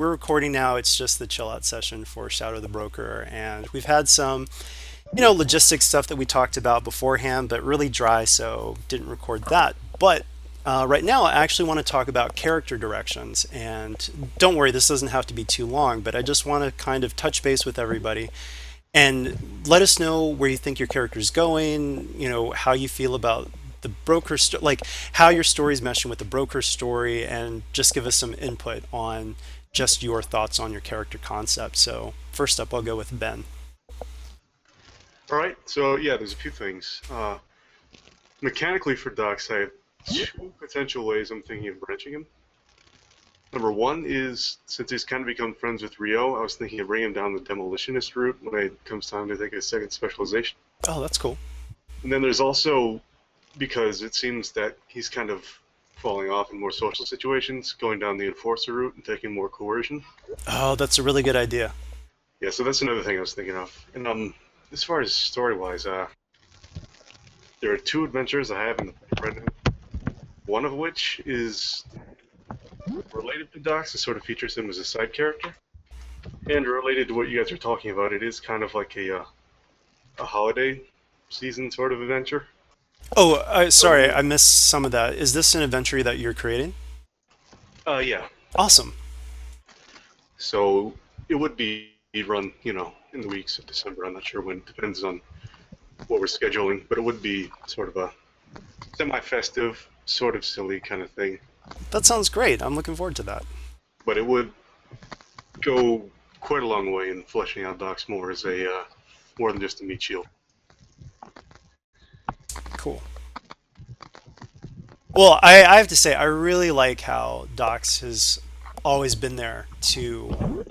we're recording now. It's just the chill out session for Shadow the Broker, and we've had some, logistics stuff that we talked about beforehand, but really dry, so didn't record that. But right now, I actually want to talk about character directions, and don't worry, this doesn't have to be too long, but I just want to kind of touch base with everybody and let us know where you think your character's going, how you feel about the like how your story's meshing with the broker story, and just give us some input on just your thoughts on your character concept. So first up, I'll go with Ben. All right, so yeah, there's a few things. Mechanically for Docs, I have two potential ways I'm thinking of branching him. Number one is, since he's kind of become friends with Rio, I was thinking of bringing him down the demolitionist route when it comes time to take a second specialization. Oh, that's cool. And then there's also, because it seems that he's kind of falling off in more social situations, going down the enforcer route and taking more coercion. Oh, that's a really good idea. Yeah, so that's another thing I was thinking of. And as far as story-wise, there are two adventures I have in the pipeline. One of which is related to Docs. It sort of features him as a side character. And related to what you guys are talking about, it is kind of like a holiday season sort of adventure. Oh, sorry, So, I missed some of that. Is this an adventure that you're creating? yeah. Awesome. So it would be run, in the weeks of December. I'm not sure when. It depends on what we're scheduling, but it would be sort of a semi-festive, sort of silly kind of thing. That sounds great. I'm looking forward to that. But it would go quite a long way in fleshing out Docs more as a more than just a meat shield. Cool. Well, I have to say, I really like how Docs has always been there to,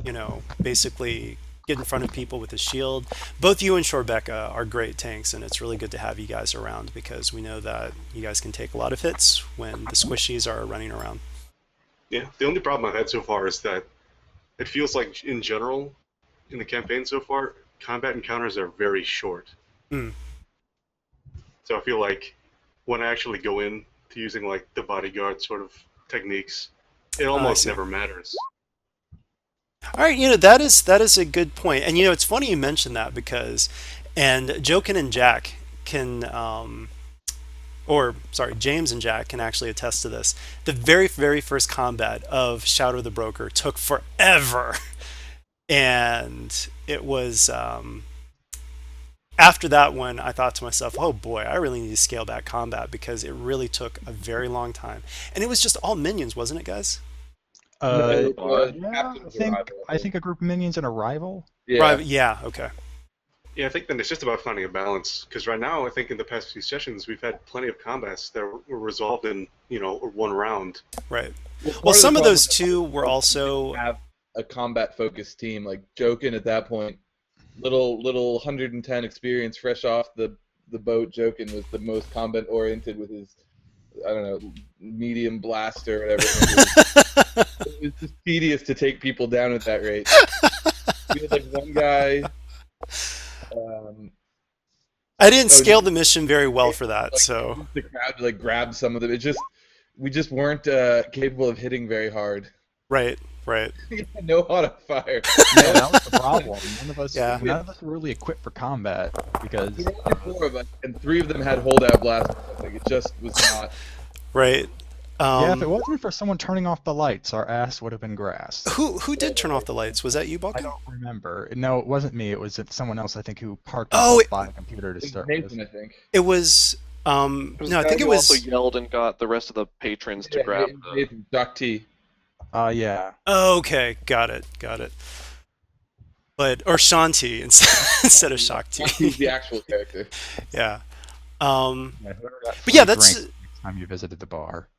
basically get in front of people with his shield. Both you and Shorebecca are great tanks, and it's really good to have you guys around because we know that you guys can take a lot of hits when the squishies are running around. Yeah, the only problem I've had so far is that it feels like, in general, in the campaign so far, combat encounters are very short. Mm. So I feel like when I actually go in to using like the bodyguard sort of techniques, it I almost see. never matters. All right, that is a good point, and it's funny you mentioned that because, and Jokin and Jack can, or sorry, James and Jack can actually attest to this. The very, very first combat of Shadow the Broker took forever, and it was after that one I thought to myself, oh boy, I really need to scale back combat because it really took a very long time, and it was just all minions, wasn't it, guys? No, Yeah, Captain's Arrival. I think a group of minions and a rival. Yeah. Right? Yeah. Okay. Yeah, I think then it's just about finding a balance. Because right now, I think in the past few sessions, we've had plenty of combats that were resolved in, one round. Right. Well, Well, part of the some of problem those too were also have a combat focused team like Jokin at that point. Little 110 experience, fresh off the boat. Jokin was the most combat oriented with his, I don't know, medium blaster or whatever. It was just tedious to take people down at that rate. We had like one guy. Um, I didn't oh, scale the mission very well for that, like so the crowd to like grab some of them. We just weren't capable of hitting very hard. right, right. We had no auto fire. Yeah, that was the problem. Yeah. None of us were really equipped for combat because There were only four of us, and three of them had holdout blast. Like it just was not. Right. yeah, if it wasn't for someone turning off the lights, our ass would have been grass. Who did turn off the lights? Was that you, I Balkan? don't remember. No, it wasn't me. It was someone else. I think who parked Oh, himself by a computer to It was start with. Nathan, I think. it was It was no, I the guy think it who also was yelled and got the rest of the patrons to Yeah, grab the. Nathan, Doc T. Yeah. oh, okay, got it, got it. But or Shanti instead of Doc T's Shakti. the actual character. Yeah. Yeah, whoever got But yeah, free that's drinks next time you visited the bar.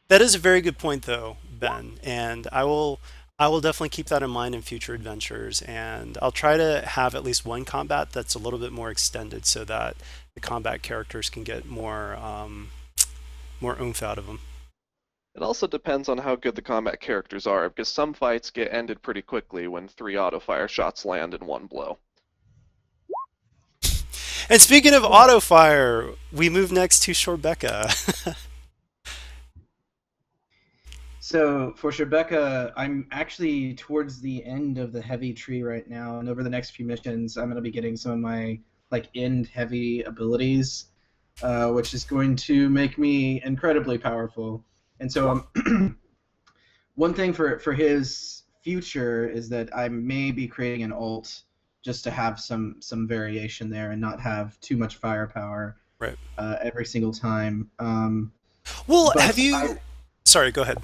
that is a very good point though, Ben, and I will definitely keep that in mind in future adventures, and I'll try to have at least one combat that's a little bit more extended so that the combat characters can get more oomph out of them. It also depends on how good the combat characters are, because some fights get ended pretty quickly when 3 auto fire shots land in one blow. And speaking of auto fire, we move next to Shorebecca. So for Shrebeka, I'm actually towards the end of the heavy tree right now, and over the next few missions, I'm going to be getting some of my end heavy abilities, which is going to make me incredibly powerful. And so one thing for his future is that I may be creating an ult just to have some variation there and not have too much firepower Right. every single time. Well, But have you? Sorry, go ahead.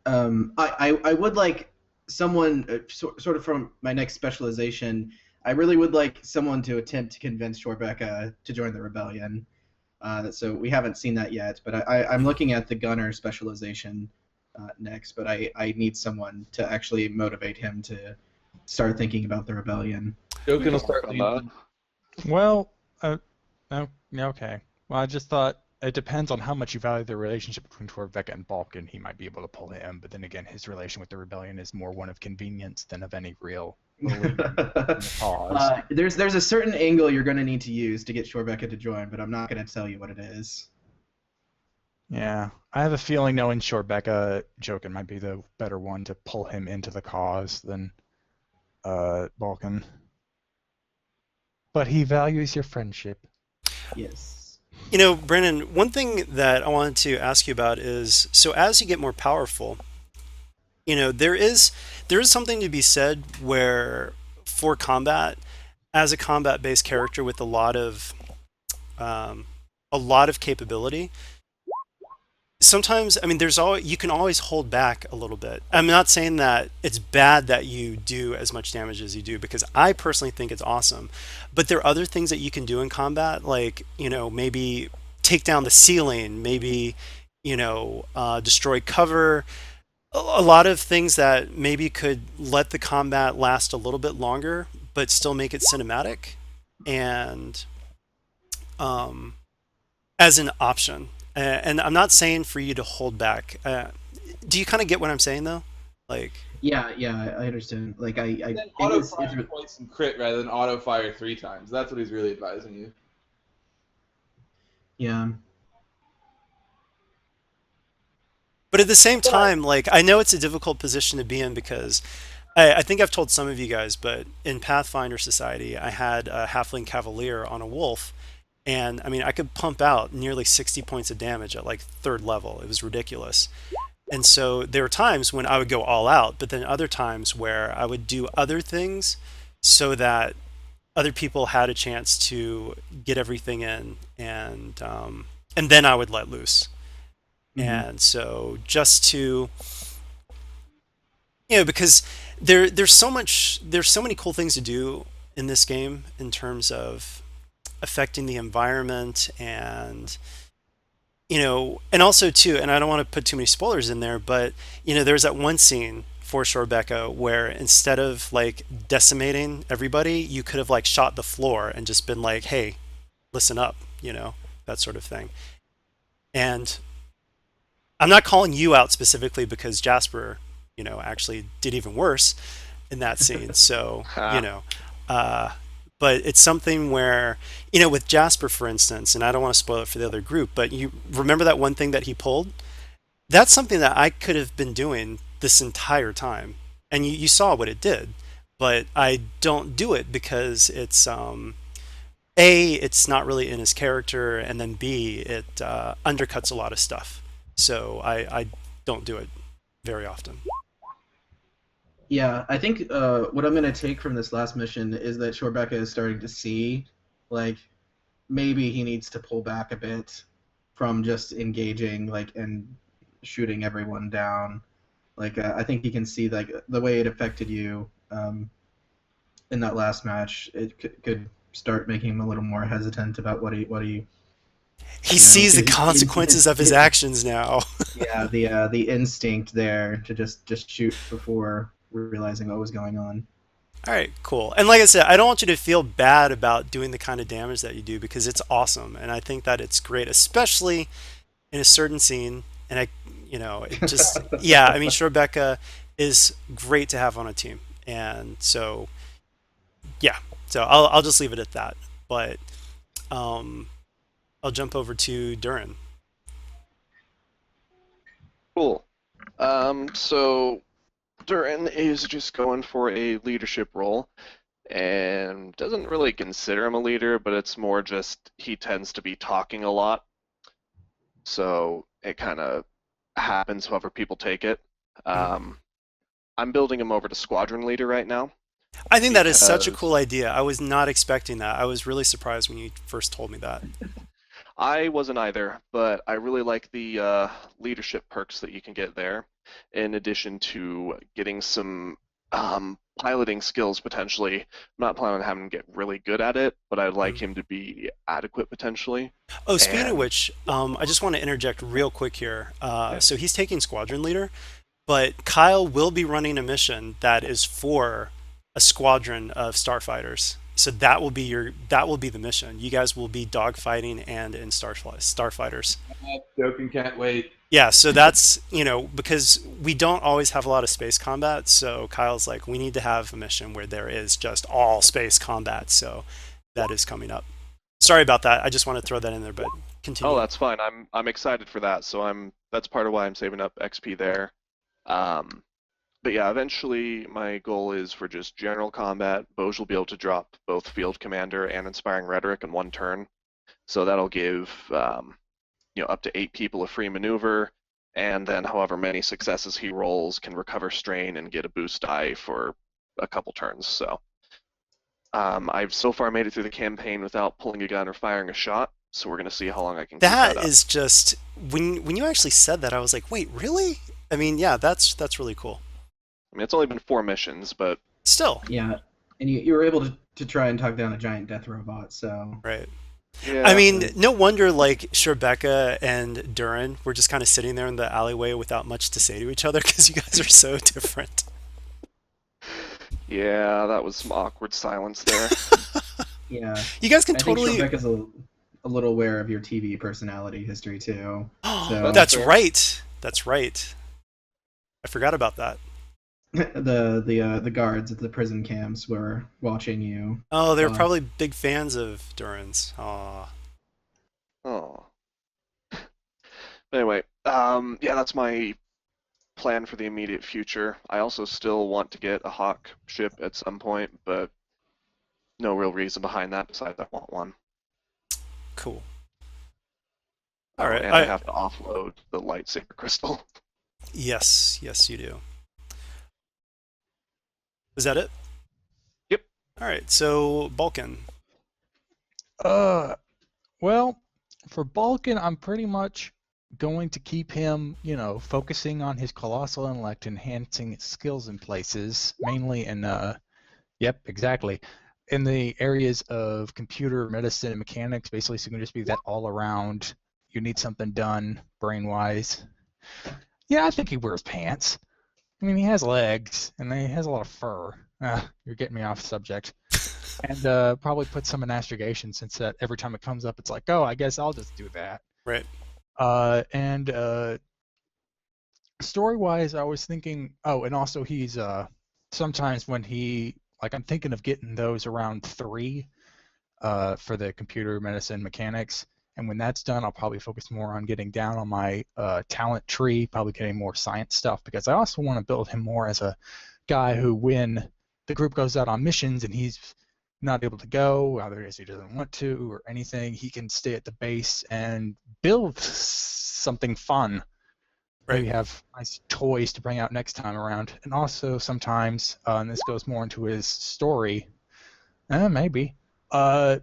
I would like someone sort of from my next specialization. I really would like someone to attempt to convince Shrebeka to join the rebellion. So we haven't seen that yet, but I'm looking at the gunner specialization next. But I need someone to actually motivate him to start thinking about the rebellion. Jokin will start On that. leading. Well, okay. Well, I just thought it depends on how much you value the relationship between Torveka and Balkan. He might be able to pull him, but then again, his relation with the rebellion is more one of convenience than of any real belief in the cause. There's a certain angle you're going to need to use to get Shrebeka to join, but I'm not going to tell you what it is. Yeah, I have a feeling knowing Shrebeka, Jokin might be the better one to pull him into the cause than Balkan. But he values your friendship. Yes. You know, Brandon, one thing that I wanted to ask you about is, so as you get more powerful, you know, there is something to be said where for combat, as a combat-based character with a lot of capability, sometimes, I mean, you can always hold back a little bit. I'm not saying that it's bad that you do as much damage as you do, because I personally think it's awesome. But there are other things that you can do in combat, like, you know, maybe take down the ceiling, maybe, you know, destroy cover. A lot of things that maybe could let the combat last a little bit longer, but still make it cinematic, and as an option. And I'm not saying for you to hold back. Do you kind of get what I'm saying, though? Like, Yeah, I understand. Like Then auto fire twice and crit rather than auto fire 3 times. That's what he's really advising you. yeah. but at the same time, like, I know it's a difficult position to be in, because I think I've told some of you guys, but in Pathfinder Society, I had a Halfling Cavalier on a wolf, and I mean, I could pump out nearly 60 points of damage at like 3rd level. It was ridiculous. And so there were times when I would go all out, but then other times where I would do other things so that other people had a chance to get everything in, and then I would let loose. And so just to, you know, because there's so many cool things to do in this game in terms of affecting the environment, and, you know, and also too, and I don't want to put too many spoilers in there, but, you know, there's that one scene for Shrebeka where instead of like decimating everybody, you could have like shot the floor and just been like, hey, listen up, you know, that sort of thing. And I'm not calling you out specifically, because Jasper, you know, actually did even worse in that scene. So, you know, but it's something where, you know, with Jasper, for instance, and I don't want to spoil it for the other group, but you remember that one thing that he pulled? That's something that I could have been doing this entire time. And you saw what it did, but I don't do it because it's, A, it's not really in his character, and then B, it undercuts a lot of stuff. So I don't do it very often. Yeah, I think what I'm going to take from this last mission is that Shrebeka is starting to see, like, maybe he needs to pull back a bit from just engaging, like, and shooting everyone down. Like, I think he can see, like, the way it affected you in that last match. It could start making him a little more hesitant about what he He sees the his consequences of his actions now. yeah, the instinct there to just shoot before realizing what was going on. All right, cool. And like I said, I don't want you to feel bad about doing the kind of damage that you do, because it's awesome, and I think that it's great, especially in a certain scene. And you know, it just, yeah, I mean, Shrebeka is great to have on a team, and so, yeah. So I'll just leave it at that. But I'll jump over to Durin. Cool. So Durin is just going for a leadership role and doesn't really consider him a leader, but it's more just he tends to be talking a lot. So it kind of happens however people take it. I'm building him over to squadron leader right now I think that is such a because cool idea. I was not expecting that. I was really surprised when you first told me that. I wasn't either, but I really like the leadership perks that you can get there, in addition to getting some piloting skills potentially. I'm not planning on having him get really good at it, but I'd like him to be adequate potentially. Oh, speaking of And which, I just want to interject real quick here. So he's taking squadron leader, but Kyle will be running a mission that is for a squadron of starfighters. So that will be the mission. You guys will be dogfighting and in starfighters. Joking, can't wait. Yeah, so that's, because we don't always have a lot of space combat, so Kyle's like, we need to have a mission where there is just all space combat, so that is coming up. Sorry about that. I just want to throw that in there, but continue. oh, that's fine. I'm excited for that, so that's part of why I'm saving up XP there. But yeah, eventually my goal is for just general combat. Boj will be able to drop both Field Commander and Inspiring Rhetoric in one turn. So that'll give up to 8 people a free maneuver, and then however many successes he rolls can recover strain and get a boost die for a couple turns. So I've so far made it through the campaign without pulling a gun or firing a shot. So we're gonna see how long I can keep That that up. is just when you actually said that, I was like, wait, really? I mean, yeah, that's really cool. I mean, it's only been 4 missions, but Still, Yeah, and you were able to try and talk down a giant death robot. So right. yeah. I mean, no wonder like Sherbecca and Durin were just kind of sitting there in the alleyway without much to say to each other because you guys are so different. Yeah, that was some awkward silence there. yeah, You guys can I totally. think Rebecca's a little aware of your TV personality history too. So- That's fair. right. That's right. I forgot about that. The guards at the prison camps were watching you. Oh, they're Uh, probably big fans of Durin's. Aw. Oh. Anyway, yeah, that's my plan for the immediate future. I also still want to get a Hawk ship at some point, but no real reason behind that besides I want one. Cool. Oh, All right. and I have to offload the lightsaber crystal. Yes, you do. Is that it? Yep. All right. So Balkan. Well, for Balkan, I'm pretty much going to keep him, focusing on his colossal intellect, enhancing his skills in places, mainly in, yep, exactly, in the areas of computer, medicine, and mechanics. Basically, so you can just be that all around. You need something done, brain-wise. Yeah, I think he wears pants. I mean, he has legs, and he has a lot of fur. You're getting me off subject. And probably put some in astrogation, since that every time it comes up, it's like, oh, I guess I'll just do that. Right. And story-wise, I was thinking, oh, and also he's sometimes when I'm thinking of getting those around 3 for the computer, medicine, mechanics. And when that's done, I'll probably focus more on getting down on my talent tree, probably getting more science stuff, because I also want to build him more as a guy who, when the group goes out on missions and he's not able to go, either because he doesn't want to or anything, he can stay at the base and build something fun. Right. Maybe have nice toys to bring out next time around. And also sometimes, and this goes more into his story, maybe, that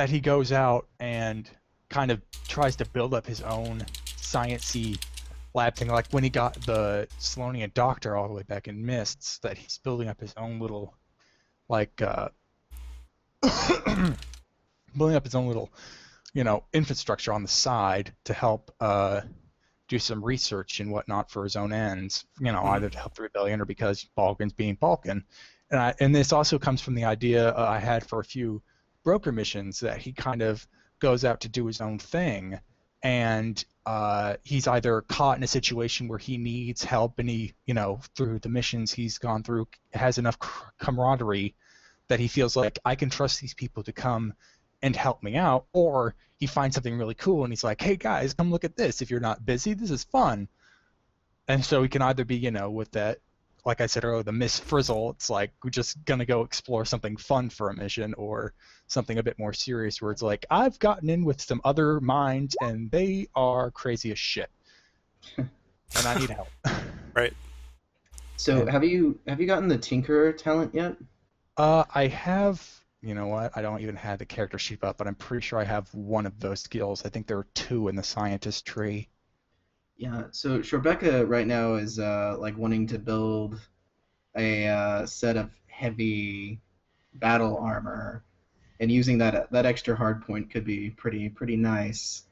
he goes out and kind of tries to build up his own sciencey lab thing, like when he got the Selonian doctor all the way back in Mists, that he's building up his own little, building up his own little, infrastructure on the side to help do some research and whatnot for his own ends, either to help the rebellion or because Balkan's being Balkan. And this also comes from the idea I had for a few broker missions, that he kind of goes out to do his own thing, and he's either caught in a situation where he needs help, and he, through the missions he's gone through, has enough camaraderie that he feels like, I can trust these people to come and help me out, or he finds something really cool and he's like, hey guys, come look at this. If you're not busy, this is fun. And so we can either be, with that, like I said earlier, the Miss Frizzle. It's like we're just gonna go explore something fun for a mission, or something a bit more serious, where it's like I've gotten in with some other minds and they are crazy as shit, and I need help. Right. So And- have you gotten the Tinkerer talent yet? I have. You know what? I don't even have the character sheet up, but I'm pretty sure I have one of those skills. I think there are two in the scientist tree. Yeah. So Shrebeka right now is like wanting to build a set of heavy battle armor, and using that extra hard point could be pretty nice.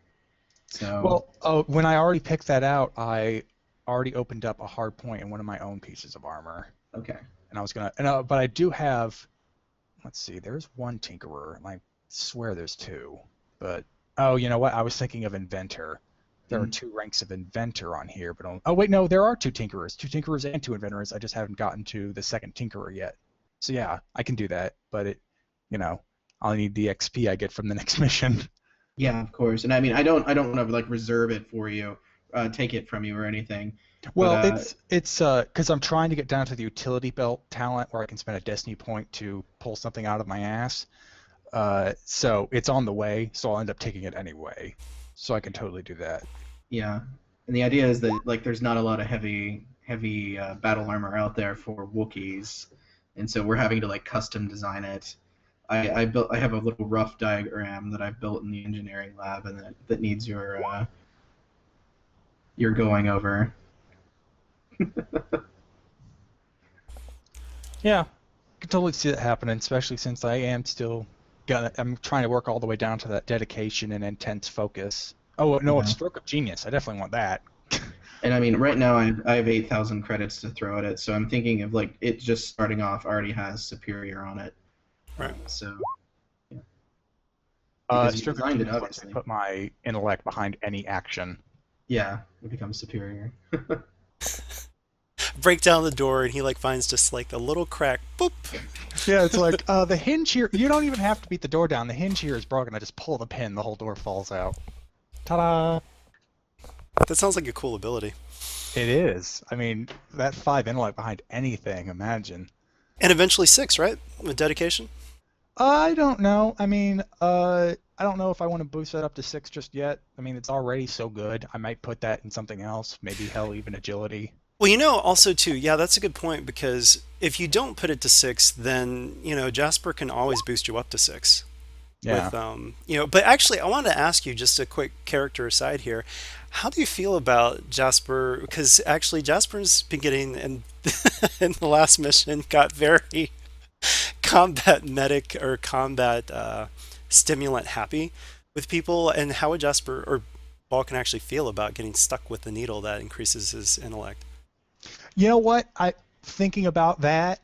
So Well, when I already picked that out, I already opened up a hard point in one of my own pieces of armor, okay. and I was gonna. But I do have. Let's see. There's one Tinkerer, and I swear there's two. But oh, you know what? I was thinking of Inventor. There are two ranks of Inventor on here, but oh wait, no, there are two Tinkerers and two Inventors. I just haven't gotten to the second Tinkerer yet. So yeah, I can do that, but I'll need the XP I get from the next mission. Yeah, of course. And I mean, I don't want to like reserve it for you, take it from you or anything. Well, But, it's because I'm trying to get down to the utility belt talent where I can spend a destiny point to pull something out of my ass. So it's on the way, so I'll end up taking it anyway. So I can totally do that. yeah. And the idea is that like there's not a lot of heavy battle armor out there for Wookiees, and so we're having to like custom design it. I have a little rough diagram that I've built in the engineering lab, and that needs your going over. Yeah, I can totally see that happening, especially since I am still I'm trying to work all the way down to that dedication and intense focus. Oh no, it's Yeah. stroke of genius. I definitely want that. And I mean, right now I have 8,000 credits to throw at it, so I'm thinking of like it just starting off already has superior on it. Right. So because you Stroke of designed it, genius lets me obviously. put my intellect behind any action. Yeah, it becomes superior. Break down the door, and he like finds just like a little crack. Boop. Yeah, it's like the hinge here. You don't even have to beat the door down. The hinge here is broken. I just pull the pin, the whole door falls out. Ta-da! That sounds like a cool ability. It is. I mean, that 5 intellect behind anything. Imagine. And eventually 6, right? With dedication. I don't know. I mean, I don't know if I want to boost that up to 6 just yet. I mean, it's already so good. I might put that in something else. Maybe hell, even agility. Well, also too, yeah, that's a good point because if you don't put it to 6, then Jasper can always boost you up to 6. Yeah. With but actually, I wanted to ask you just a quick character aside here. How do you feel about Jasper? Because actually, Jasper's been getting in in the last mission got very combat medic or combat stimulant happy with people, and how would Jasper or Balkan actually feel about getting stuck with the needle that increases his intellect? You know what? Thinking about that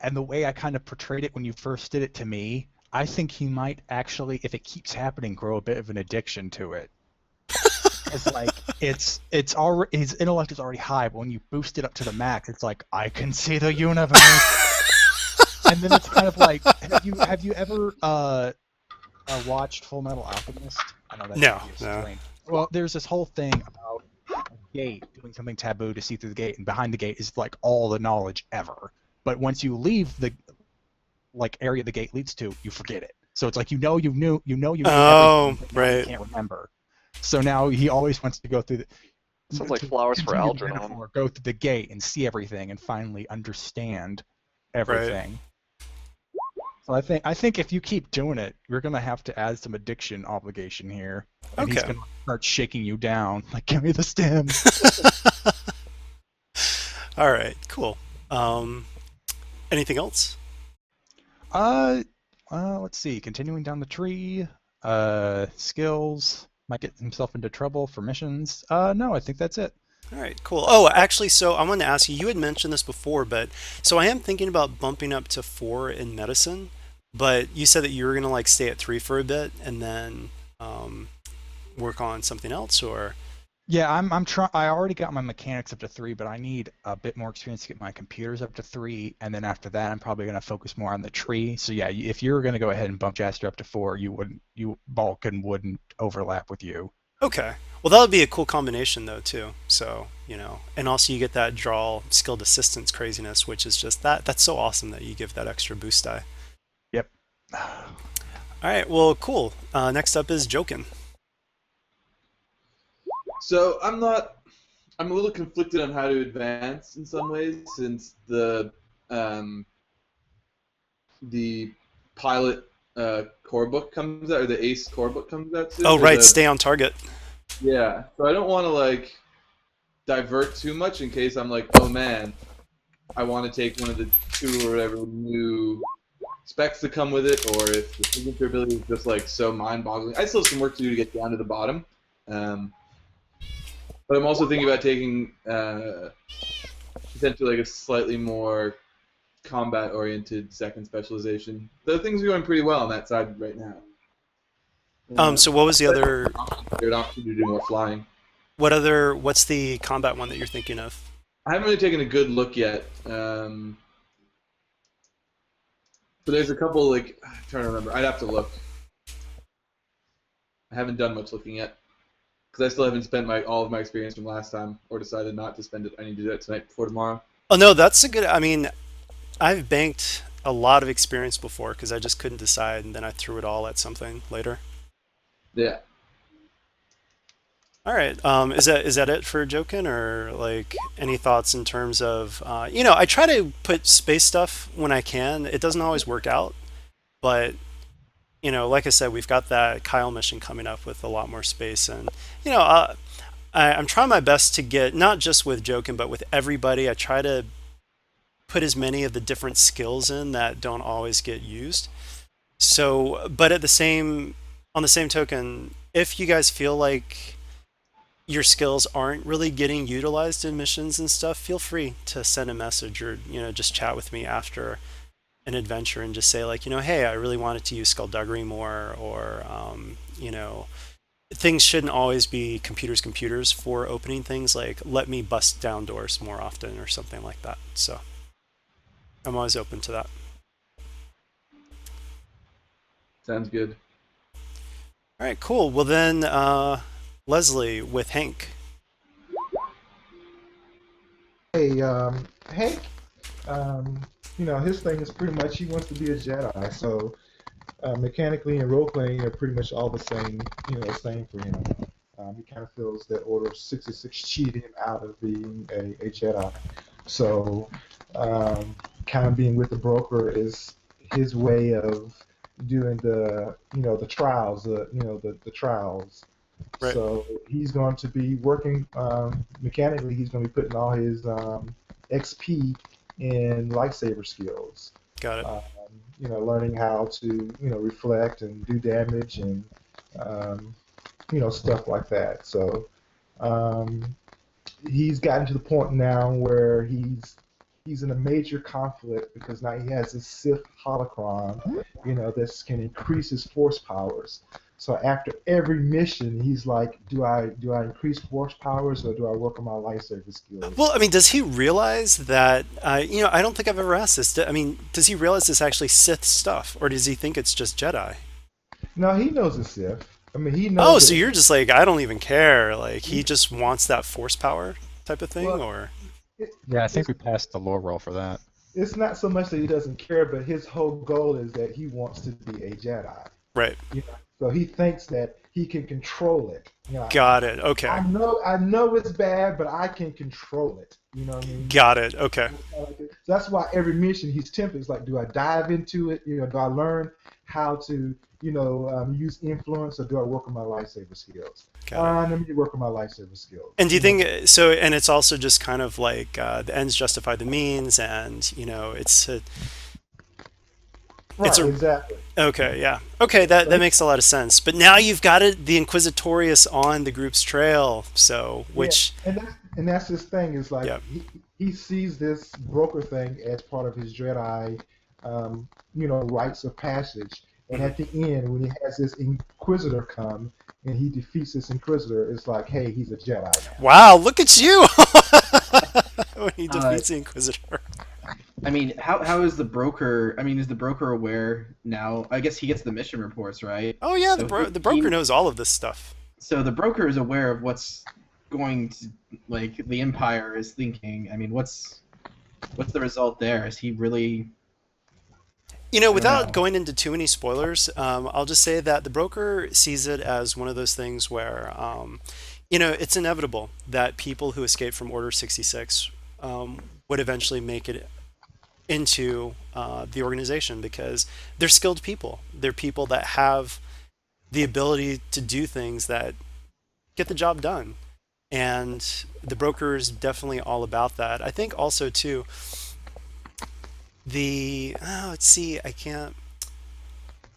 and the way I kind of portrayed it when you first did it to me, I think he might actually, if it keeps happening, grow a bit of an addiction to it. It's like it's already his intellect is already high, but when you boost it up to the max, it's like I can see the universe. And then it's kind of like, have you ever watched Full Metal Alchemist? I know that No, might be no. strange. Well, there's this whole thing about a gate doing something taboo to see through the gate, and behind the gate is like all the knowledge ever. But once you leave the area the gate leads to, you forget it. So it's like you know Oh, everything, but now you right. can't remember. So now he always wants to go through the. Sounds like to flowers for continue the Algernon. metaphor, go through the gate and see everything and finally understand everything. So I think if you keep doing it, you're gonna have to add some addiction obligation here, and he's Okay. gonna start shaking you down. Like, give me the stem. All right, cool. Anything else? Let's see. Continuing down the tree. Skills. Might get himself into trouble for missions. No, I think that's it. All right, cool. Oh, actually, so I wanted to ask you, you had mentioned this before, but so I am thinking about bumping up to 4 in medicine, but you said that you were gonna like stay at 3 for a bit and then work on something else, or Yeah, I'm trying. I already got my mechanics up to 3, but I need a bit more experience to get my computers up to 3, and then after that, I'm probably gonna focus more on the tree. So yeah, if you're gonna go ahead and bump Jasper up to 4, Balkan wouldn't overlap with you. Okay. Well, that would be a cool combination though too. So, and also you get that draw skilled assistance craziness, which is just that's so awesome that you give that extra boost die. Yep. All right. Well, cool. Next up is Jokin. So I'm a little conflicted on how to advance in some ways, since the pilot core book comes out, or the Ace core book comes out soon. Oh, or right. the- Stay on target. Yeah, so I don't want to like divert too much in case I'm like, oh man, I want to take one of the 2 or whatever new specs that come with it, or if the signature ability is just like so mind-boggling. I still have some work to do to get down to the bottom, but I'm also thinking about taking potentially like a slightly more combat-oriented second specialization. The things are going pretty well on that side right now. So what was the other? There's an opportunity to do more flying. What's the combat one that you're thinking of? I haven't really taken a good look yet. But there's a couple, like, I'm trying to remember. I'd have to look. I haven't done much looking yet. Because I still haven't spent all of my experience from last time, or decided not to spend it. I need to do that tonight before tomorrow. Oh no, that's a good. I mean, I've banked a lot of experience before because I just couldn't decide, and then I threw it all at something later. Yeah. All right. Is that it for Jokin, or like any thoughts in terms of I try to put space stuff when I can. It doesn't always work out, but like I said, we've got that Kyle mission coming up with a lot more space, and I'm trying my best to get not just with Jokin, but with everybody. I try to put as many of the different skills in that don't always get used. So, but on the same token, if you guys feel like your skills aren't really getting utilized in missions and stuff, feel free to send a message or just chat with me after an adventure and just say like, hey, I really wanted to use skullduggery more, or things shouldn't always be computers for opening things. Like, let me bust down doors more often or something like that. So I'm always open to that. Sounds good. All right, cool. Well then, Leslie with Hank. Hey, Hank, his thing is pretty much he wants to be a Jedi. So mechanically and role playing are pretty much all the same, same for him. He kind of feels that Order 66 cheated him out of being a Jedi. So kind of being with the broker is his way of doing the trials, the trials. Right. So he's going to be working mechanically. He's going to be putting all his XP in lightsaber skills. Got it. Learning how to reflect and do damage and stuff like that. So he's gotten to the point now where he's in a major conflict because now he has this Sith holocron, that can increase his force powers. So after every mission, he's like, do I increase force powers or do I work on my lightsaber skills? Well, I mean, does he realize that? I don't think I've ever asked this. Does he realize it's actually Sith stuff, or does he think it's just Jedi? No, he knows it's Sith. I mean, he knows. Oh, so you're just like, I don't even care. Like, he just wants that force power type of thing, Well, or? Yeah, I think we passed the lore roll for that. It's not so much that he doesn't care, but his whole goal is that he wants to be a Jedi. Right. So he thinks that he can control it. Got it. Okay. I know it's bad, but I can control it. You know what I mean? Got it. Okay. So that's why every mission he's tempted. It's like, do I dive into it? Do I learn how to, use influence, or do I work on my lightsaber skills? Got Let me work on my lightsaber skills. And do you think so? And it's also just kind of like the ends justify the means, and it's a. Right, It's exactly. Okay, yeah. Okay, that makes a lot of sense. But now you've got the Inquisitorius on the group's trail, so which Yeah, and that's his thing is like Yep. he sees this broker thing as part of his Jedi, rites of passage. And at the end, when he has this Inquisitor come and he defeats this Inquisitor, it's like, hey, he's a Jedi now. wow, look at you when he defeats the Inquisitor. I mean, how is the broker? I mean, is the broker aware now? I guess he gets the mission reports, right? Oh yeah, So the broker knows all of this stuff. So the broker is aware of what's going to, like, the Empire is thinking. I mean, what's the result there? Is he really? You know, I don't without know. going into too many spoilers, I'll just say that the broker sees it as one of those things where, you know, it's inevitable that people who escape from Order 66 would eventually make it into the organization because they're skilled people. They're people that have the ability to do things that get the job done. And the broker is definitely all about that. I think also, too, let's see, I can't,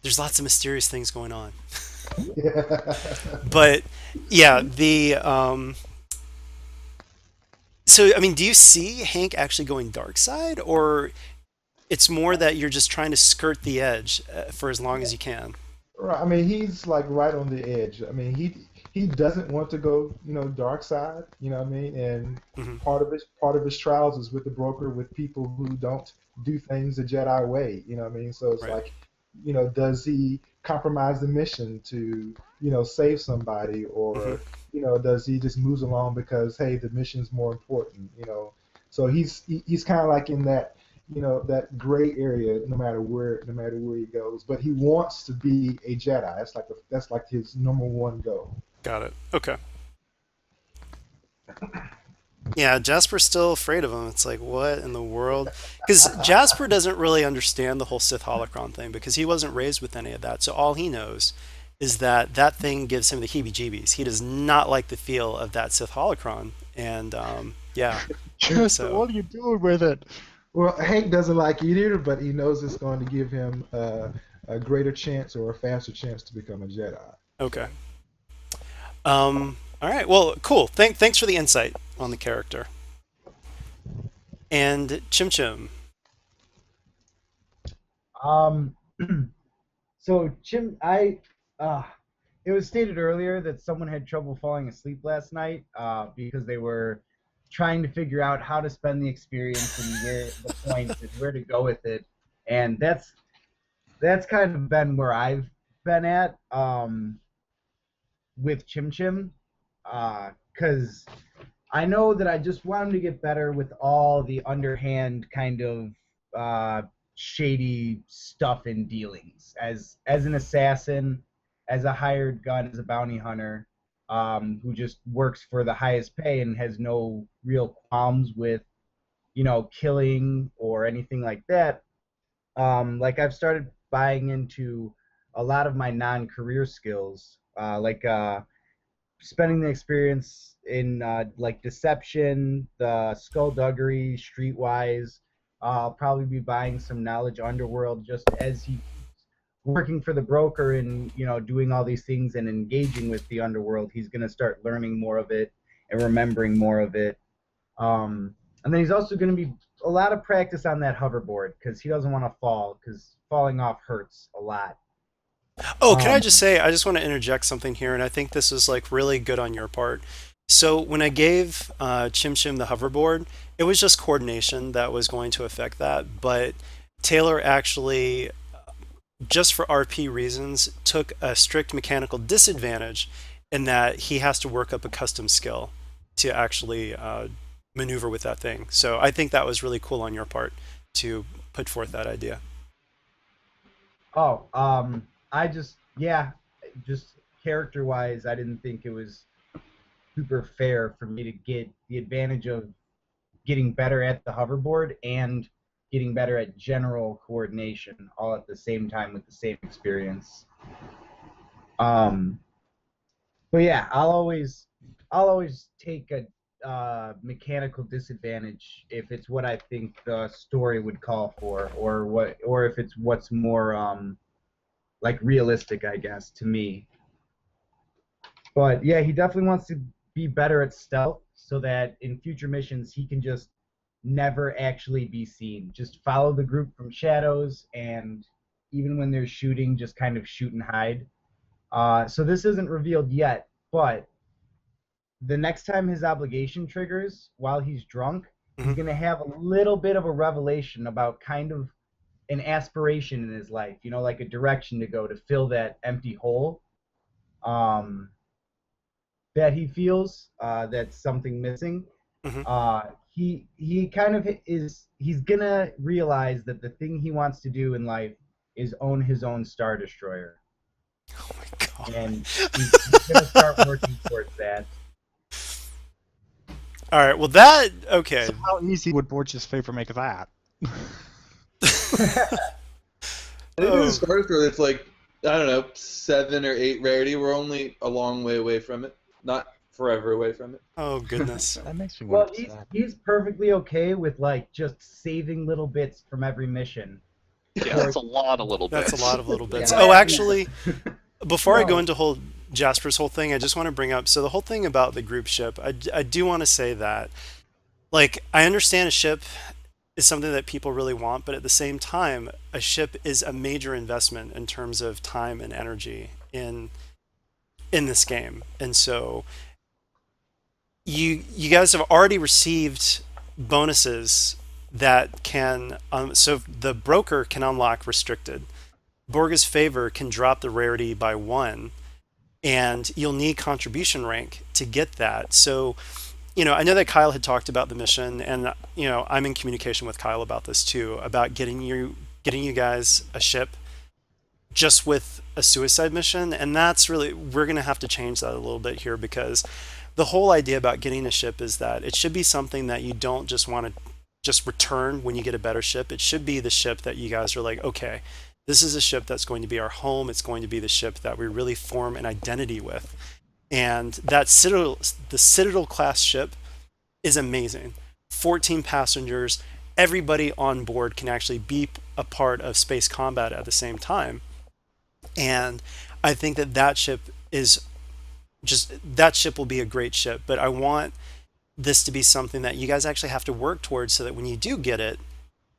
there's lots of mysterious things going on. But yeah, so I mean, do you see Hank actually going dark side, or it's more that you're just trying to skirt the edge for as long as you can? Right. I mean, he's like right on the edge. I mean, he doesn't want to go, dark side. You know what I mean? And Hmm. part of his trials is with the broker, with people who don't do things the Jedi way. You know what I mean? So it's Right. like, does he compromise the mission to, save somebody, Hmm. or does he just moves along because hey, the mission's more important? So he's kind of like in that gray area no matter where he goes, but he wants to be a Jedi. That's like his number one goal. Got it. Okay. Yeah, Jasper's still afraid of him. It's like, what in the world? Because Jasper doesn't really understand the whole Sith holocron thing because he wasn't raised with any of that. So all he knows is that that thing gives him the heebie-jeebies. He does not like the feel of that Sith holocron. And yeah, Just so what are you doing with it? Well, Hank doesn't like it either, but he knows it's going to give him a greater chance or a faster chance to become a Jedi. okay. All right. Well, cool. Thanks for the insight on the character. And Chim Chim. Um, so uh, it was stated earlier that someone had trouble falling asleep last night, because they were trying to figure out how to spend the experience and where the points and where to go with it, and that's kind of been where I've been at, with Chim Chim, because I know that I just want him to get better with all the underhand kind of uh, shady stuff and dealings. As an assassin, as a hired gun, as a bounty hunter, who just works for the highest pay and has no real qualms with, killing or anything like that. Like I've started buying into a lot of my non-career skills, spending the experience in like deception, the skullduggery, streetwise. I'll probably be buying some knowledge underworld just as he working for the broker and doing all these things and engaging with the underworld. He's gonna start learning more of it and remembering more of it. And then he's also gonna be a lot of practice on that hoverboard because he doesn't want to fall because falling off hurts a lot. Oh, can I Um, just say, I just want to interject something here, and I think this is like really good on your part. So when I gave Chim Chim the hoverboard, it was just coordination that was going to affect that, but Taylor actually, just for RP reasons, took a strict mechanical disadvantage in that he has to work up a custom skill to actually maneuver with that thing. So I think that was really cool on your part to put forth that idea. Oh, I just character wise, I didn't think it was super fair for me to get the advantage of getting better at the hoverboard and getting better at general coordination all at the same time with the same experience. Um, but yeah, I'll always take a mechanical disadvantage if it's what I think the story would call for, or if it's what's more like realistic, I guess, to me. But yeah, he definitely wants to be better at stealth so that in future missions he can just never actually be seen. Just follow the group from shadows, and even when they're shooting, just kind of shoot and hide. So this isn't revealed yet, but the next time his obligation triggers while he's drunk, he's Mhm. going to have a little bit of a revelation about kind of an aspiration in his life, like a direction to go to fill that empty hole. Um, that he feels that's something missing. Mhm. He kind of he's gonna realize that the thing he wants to do in life is own his own Star Destroyer, Oh my god. and he's gonna start working towards that. All right. Well, that okay. So how easy would Borges' favor make that? I think Oh. it's a Star Destroyer that's like, I don't know, 7 or 8 rarity. We're only a long way away from it. Not forever away from it. Oh goodness. That makes me Well, want to he's perfectly okay with like just saving little bits from every mission. Yeah, that's a lot of little bits. That's a lot of little bits. Yeah. Oh, actually, before I go No. into Jasper's whole thing, I just want to bring up. So the whole thing about the group ship, I do want to say that, like, I understand a ship is something that people really want, but at the same time, a ship is a major investment in terms of time and energy in this game, and so you guys have already received bonuses that can so the broker can unlock restricted. Borga's favor can drop the rarity by 1, and you'll need contribution rank to get that. So, I know that Kyle had talked about the mission, and I'm in communication with Kyle about this too, about getting you guys a ship just with a suicide mission, and that's really, we're going to have to change that a little bit here, because the whole idea about getting a ship is that it should be something that you don't just want to just return when you get a better ship. It should be the ship that you guys are like, okay, this is a ship that's going to be our home. It's going to be the ship that we really form an identity with. And that the Citadel class ship is amazing. 14 passengers, everybody on board can actually be a part of space combat at the same time. And I think that ship is that ship will be a great ship, but I want this to be something that you guys actually have to work towards, so that when you do get it,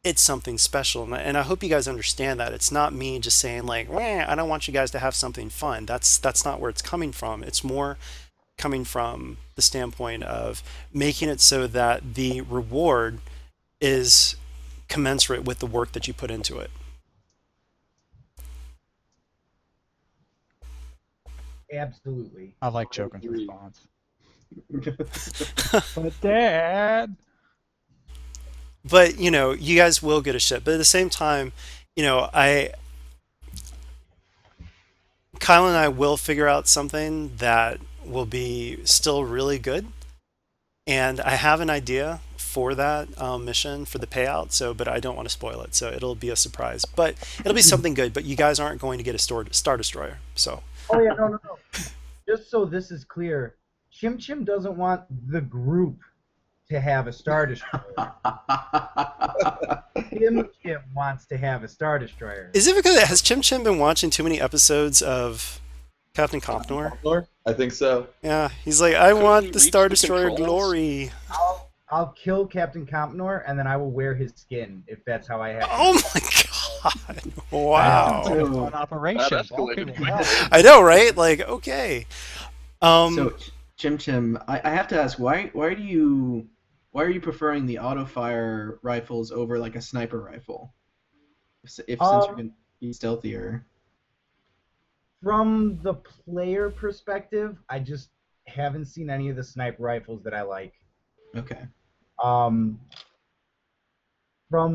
it's something special. And I hope you guys understand that it's not me just saying like, I don't want you guys to have something fun. That's not where it's coming from. It's more coming from the standpoint of making it so that the reward is commensurate with the work that you put into it. Absolutely. I like Jokin's Agreed. response. But Dad. But you guys will get a ship. But at the same time, Kyle and I will figure out something that will be still really good. And I have an idea for that mission for the payout. But I don't want to spoil it. So it'll be a surprise. But it'll be something good. But you guys aren't going to get a Star Destroyer. So. Oh yeah, no. Just so this is clear, Chim Chim doesn't want the group to have a Star Destroyer. Chim Chim wants to have a Star Destroyer. Is it because has Chim Chim been watching too many episodes of Captain Compnor? I think so. Yeah, he's like, I Couldn't want he the reach Star the Destroyer controls? glory. I'll kill Captain Compnor and then I will wear his skin if that's how I have. Oh my god! Wow. It's a fun operation. That escalated Balkan, quickly. hell. I know, right? Like, okay. So, Chim Chim, I have to ask, why are you preferring the auto fire rifles over like a sniper rifle? Since you can be stealthier. From the player perspective, I just haven't seen any of the sniper rifles that I like. Okay. From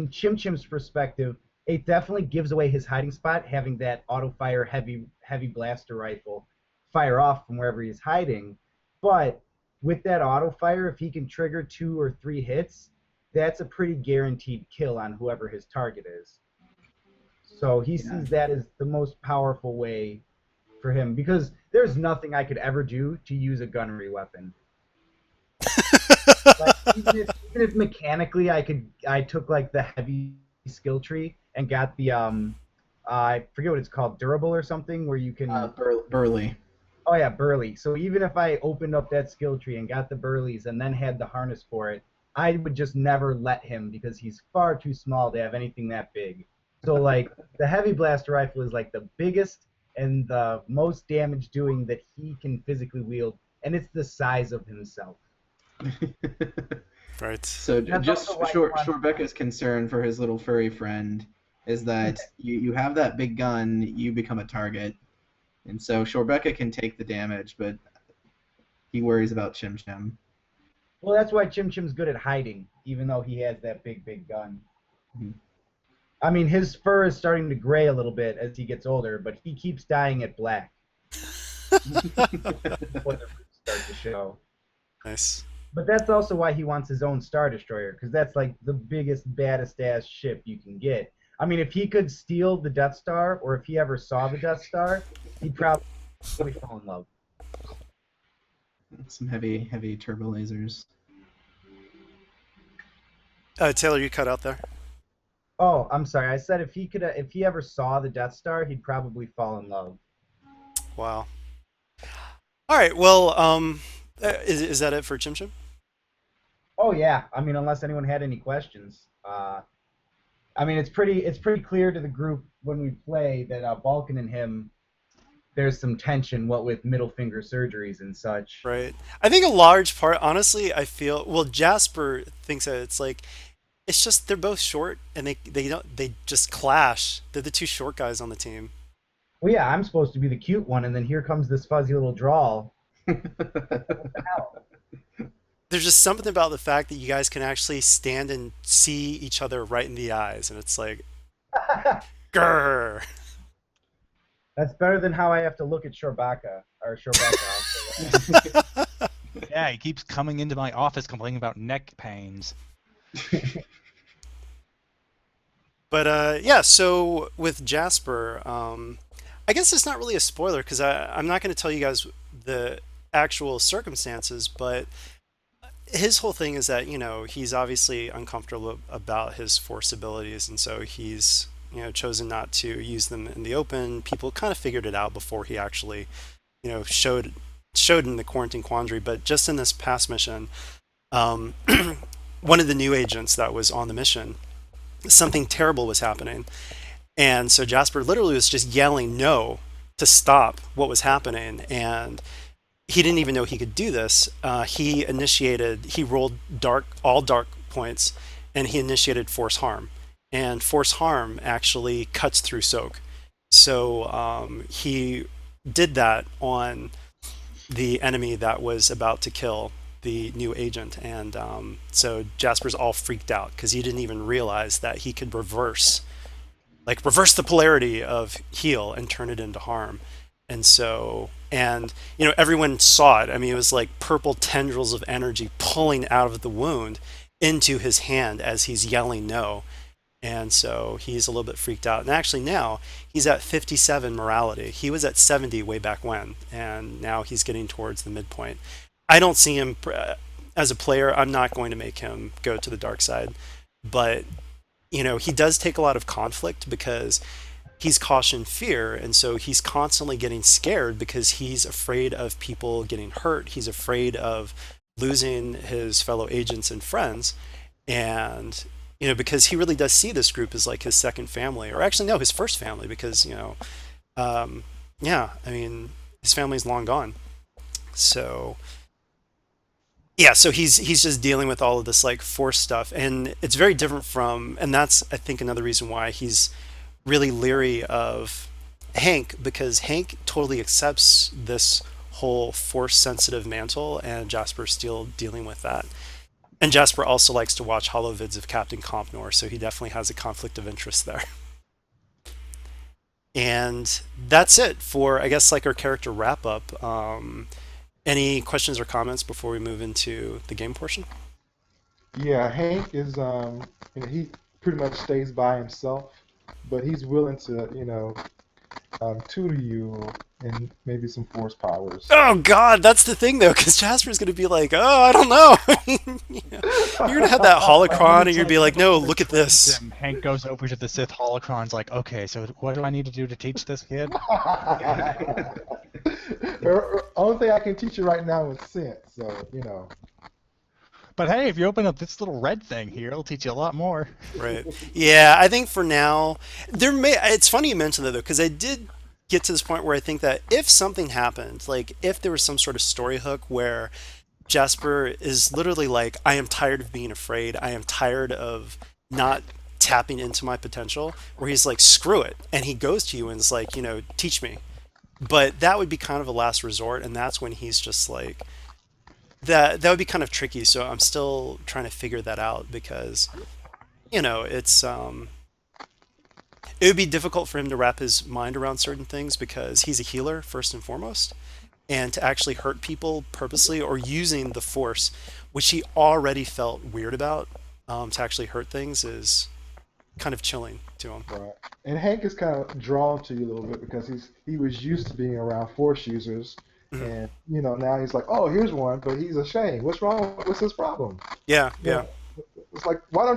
Chim Chim's perspective, it definitely gives away his hiding spot, having that auto-fire heavy blaster rifle fire off from wherever he's hiding. But with that auto-fire, if he can trigger 2 or 3 hits, that's a pretty guaranteed kill on whoever his target is. So he sees that as the most powerful way for him, because there's nothing I could ever do to use a gunnery weapon. Like, even if mechanically I took like the heavy skill tree and got the I forget what it's called, durable or something, where you can Burley. Oh yeah, burly. So even if I opened up that skill tree and got the burleys and then had the harness for it, I would just never let him, because he's far too small to have anything that big. So like the heavy blaster rifle is like the biggest and the most damage doing that he can physically wield, and it's the size of himself. Right. So That's just also why you want- Shorebecca's concern for his little furry friend is that you have that big gun, you become a target, and so Shorebecca can take the damage, but he worries about Chim Chim. Well, that's why Chim Chim's good at hiding, even though he has that big gun. Mhm. I mean, his fur is starting to gray a little bit as he gets older, but he keeps dyeing it black before the roots start to show. Nice. But that's also why he wants his own Star Destroyer, because that's like the biggest, baddest ass ship you can get. I mean, if he could steal the Death Star, or if he ever saw the Death Star, he'd probably fall in love. Some heavy turbo lasers. Taylor, you cut out there. Oh, I'm sorry. I said if he ever saw the Death Star, he'd probably fall in love. Wow. All right. Well, is that it for Chim Chim? Oh yeah. I mean, unless anyone had any questions. I mean, it's pretty clear to the group when we play that Balkan and him, there's some tension, what with middle finger surgeries and such. Right. I think a large part, honestly, I feel, well, Jasper thinks that it's like, it's just they're both short and they just clash. They're the two short guys on the team. Well, yeah, I'm supposed to be the cute one, and then here comes this fuzzy little drawl. There's just something about the fact that you guys can actually stand and see each other right in the eyes, and it's like, grrr. That's better than how I have to look at Shorbaka. Or Shorbaka. Yeah, he keeps coming into my office complaining about neck pains. But yeah, so with Jasper, I guess it's not really a spoiler because I'm not going to tell you guys the actual circumstances, but his whole thing is that, you know, he's obviously uncomfortable about his force abilities, and so he's, you know, chosen not to use them in the open. People kind of figured it out before he actually, you know, showed in the Quarantine Quandary. But just in this past mission, one of the new agents that was on the mission, something terrible was happening, and so Jasper literally was just yelling no to stop what was happening, and he didn't even know he could do this. He rolled all dark points, and he initiated force harm. And force harm actually cuts through soak. So he did that on the enemy that was about to kill the new agent. And so Jasper's all freaked out because he didn't even realize that he could reverse the polarity of heal and turn it into harm. And so, and you know, everyone saw it. I mean, it was like purple tendrils of energy pulling out of the wound into his hand as he's yelling no. And so he's a little bit freaked out. And actually now he's at 57 morality. He was at 70 way back when, and now he's getting towards the midpoint. I don't see him as a player. I'm not going to make him go to the dark side, but you know, he does take a lot of conflict because he's caution fear, and so he's constantly getting scared because he's afraid of people getting hurt. He's afraid of losing his fellow agents and friends, and you know, because he really does see this group as like his second family, or actually no, his first family, because you know, yeah, I mean, his family's long gone. So yeah, so he's just dealing with all of this like force stuff, and it's very different from, and that's I think another reason why he's really leery of Hank, because Hank totally accepts this whole force sensitive mantle, and Jasper's still dealing with that. And Jasper also likes to watch holovids of Captain Compnor, so he definitely has a conflict of interest there. And that's it for, I guess, like our character wrap up. Any questions or comments before we move into the game portion? Yeah, Hank is you know, he pretty much stays by himself, but he's willing to, you know, tutor you and maybe some force powers. Oh God, that's the thing though, because Jasper's gonna be like, oh, I don't know. You know, you're gonna have that holocron, and you're gonna be like, no, look at this. And Hank goes over to the Sith holocron's like, okay, so what do I need to do to teach this kid? Only thing I can teach you right now is sense, so you know. But hey, if you open up this little red thing here, it'll teach you a lot more. Right. Yeah, I think for now, it's funny you mentioned that though, because I did get to this point where I think that if something happened, like if there was some sort of story hook where Jasper is literally like, I am tired of being afraid, I am tired of not tapping into my potential, where he's like, screw it, and he goes to you and is like, teach me. But that would be kind of a last resort, and that's when he's just like, that would be kind of tricky. So I'm still trying to figure that out because, it's it would be difficult for him to wrap his mind around certain things because he's a healer first and foremost, and to actually hurt people purposely or using the force, which he already felt weird about, to actually hurt things is kind of chilling to him. Right. And Hank is kind of drawn to you a little bit because he was used to being around force users, and now he's like, oh, here's one, but he's ashamed. What's wrong? What's his problem? Yeah. It's like, why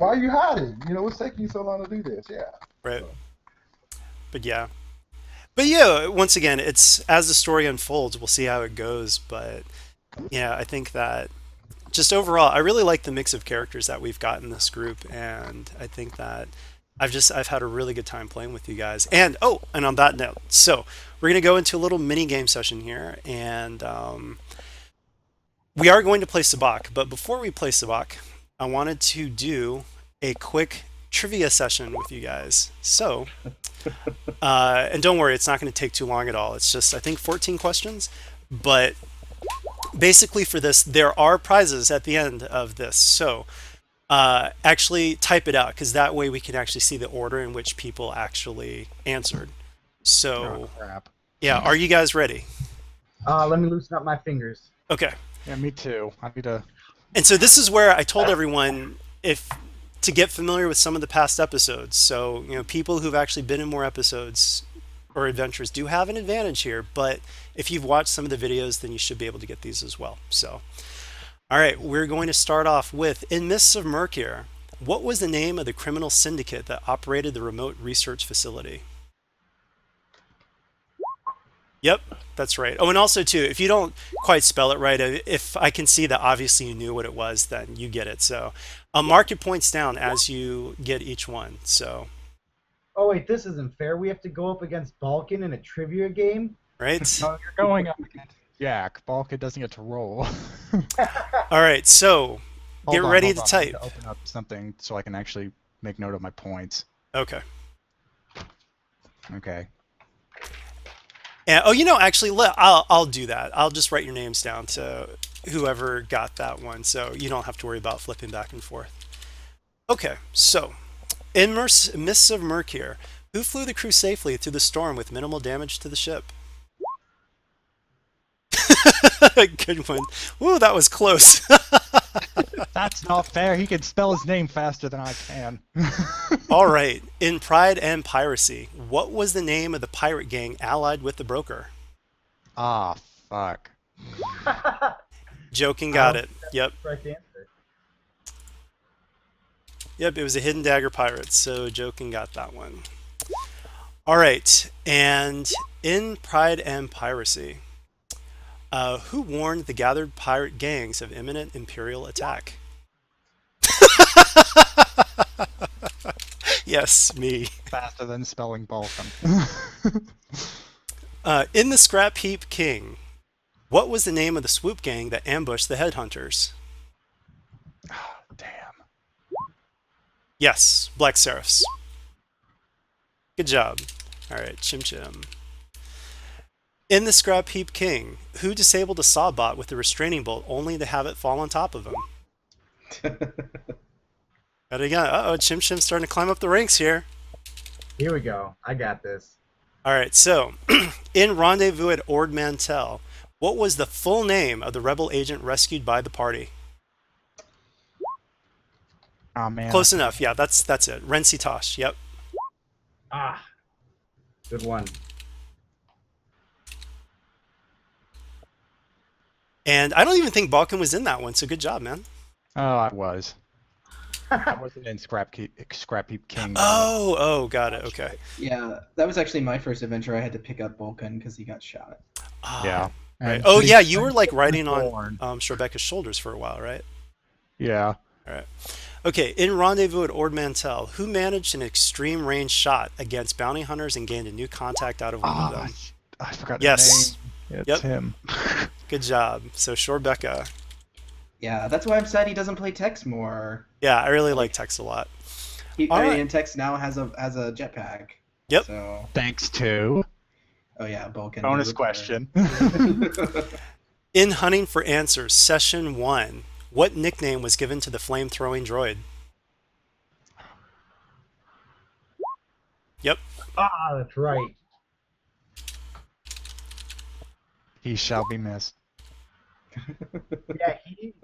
are you hiding? What's taking you so long to do this? Yeah. Right. But yeah, once again, it's as the story unfolds, we'll see how it goes. But yeah, I think that just overall, I really like the mix of characters that we've got in this group, and I think that I've had a really good time playing with you guys. And on that note, so we're gonna go into a little mini game session here, and we are going to play Sabacc. But before we play Sabacc, I wanted to do a quick trivia session with you guys. So, and don't worry, it's not going to take too long at all. It's just, I think, 14 questions. But basically for this, there are prizes at the end of this. So actually type it out, because that way we can actually see the order in which people actually answered. So, crap. Yeah, are you guys ready? Let me loosen up my fingers. Okay. Yeah, me too. I need to. And so this is where I told everyone to get familiar with some of the past episodes. So, people who've actually been in more episodes or adventures do have an advantage here, but if you've watched some of the videos, then you should be able to get these as well. So, all right, we're going to start off with, in Mists of Mercure, what was the name of the criminal syndicate that operated the remote research facility? Yep, that's right. Oh, and also too, if you don't quite spell it right, if I can see that obviously you knew what it was, then you get it. So I'll mark your points down as you get each one. So. Oh wait, this isn't fair. We have to go up against Balkan in a trivia game? Right? Oh, you're going up against Jack. Balkan doesn't get to roll. All right, so get ready to type. I need to open up something so I can actually make note of my points. Okay. Okay. And, actually, I'll do that. I'll just write your names down to whoever got that one, so you don't have to worry about flipping back and forth. Okay, so in Mists of Mercure, who flew the crew safely through the storm with minimal damage to the ship? Good one. Ooh, that was close. That's not fair. He can spell his name faster than I can. All right. In Pride and Piracy, what was the name of the pirate gang allied with the broker? Ah, fuck. Joking got it. Yep. Correct answer. Yep, it was the Hidden Dagger Pirates, so Joking got that one. All right. And in Pride and Piracy, who warned the gathered pirate gangs of imminent Imperial attack? Yes, me. Faster than spelling Balkan. In the Scrap Heap King, what was the name of the swoop gang that ambushed the headhunters? Oh, damn. Yes, Black Seraphs. Good job. All right, Chim Chim. In the Scrap Heap King, who disabled a Sawbot with a restraining bolt only to have it fall on top of him? And again, Chim Chim's starting to climb up the ranks here. Here we go. I got this. All right, so in Rendezvous at Ord Mantell, what was the full name of the rebel agent rescued by the party? Oh, man. Close enough. Yeah, that's it. Renzi Tosh. Yep. Ah, good one. And I don't even think Balkan was in that one, so good job, man. Oh, I was. I wasn't in Scrap Heap King. Oh, got it. Okay. Yeah, that was actually my first adventure. I had to pick up Balkan because he got shot. Yeah. Right. And Oh, he- yeah, you were like riding on born. Rebecca's shoulders for a while, right? Yeah. All right. Okay, in Rendezvous at Ord Mantell, who managed an extreme range shot against bounty hunters and gained a new contact out of one of Ah, them? I forgot Yes. his name. It's Yep. him. Good job. So, Shorebecca. Yeah, that's why I'm sad he doesn't play Tex more. Yeah, I really like Tex a lot. All right. And Tex now has a jetpack. Yep. So, Thanks to oh yeah, Balkan. bonus did question. In Hunting for Answers, Session 1, what nickname was given to the flame-throwing droid? Yep. Ah, that's right. He shall be missed. Yeah,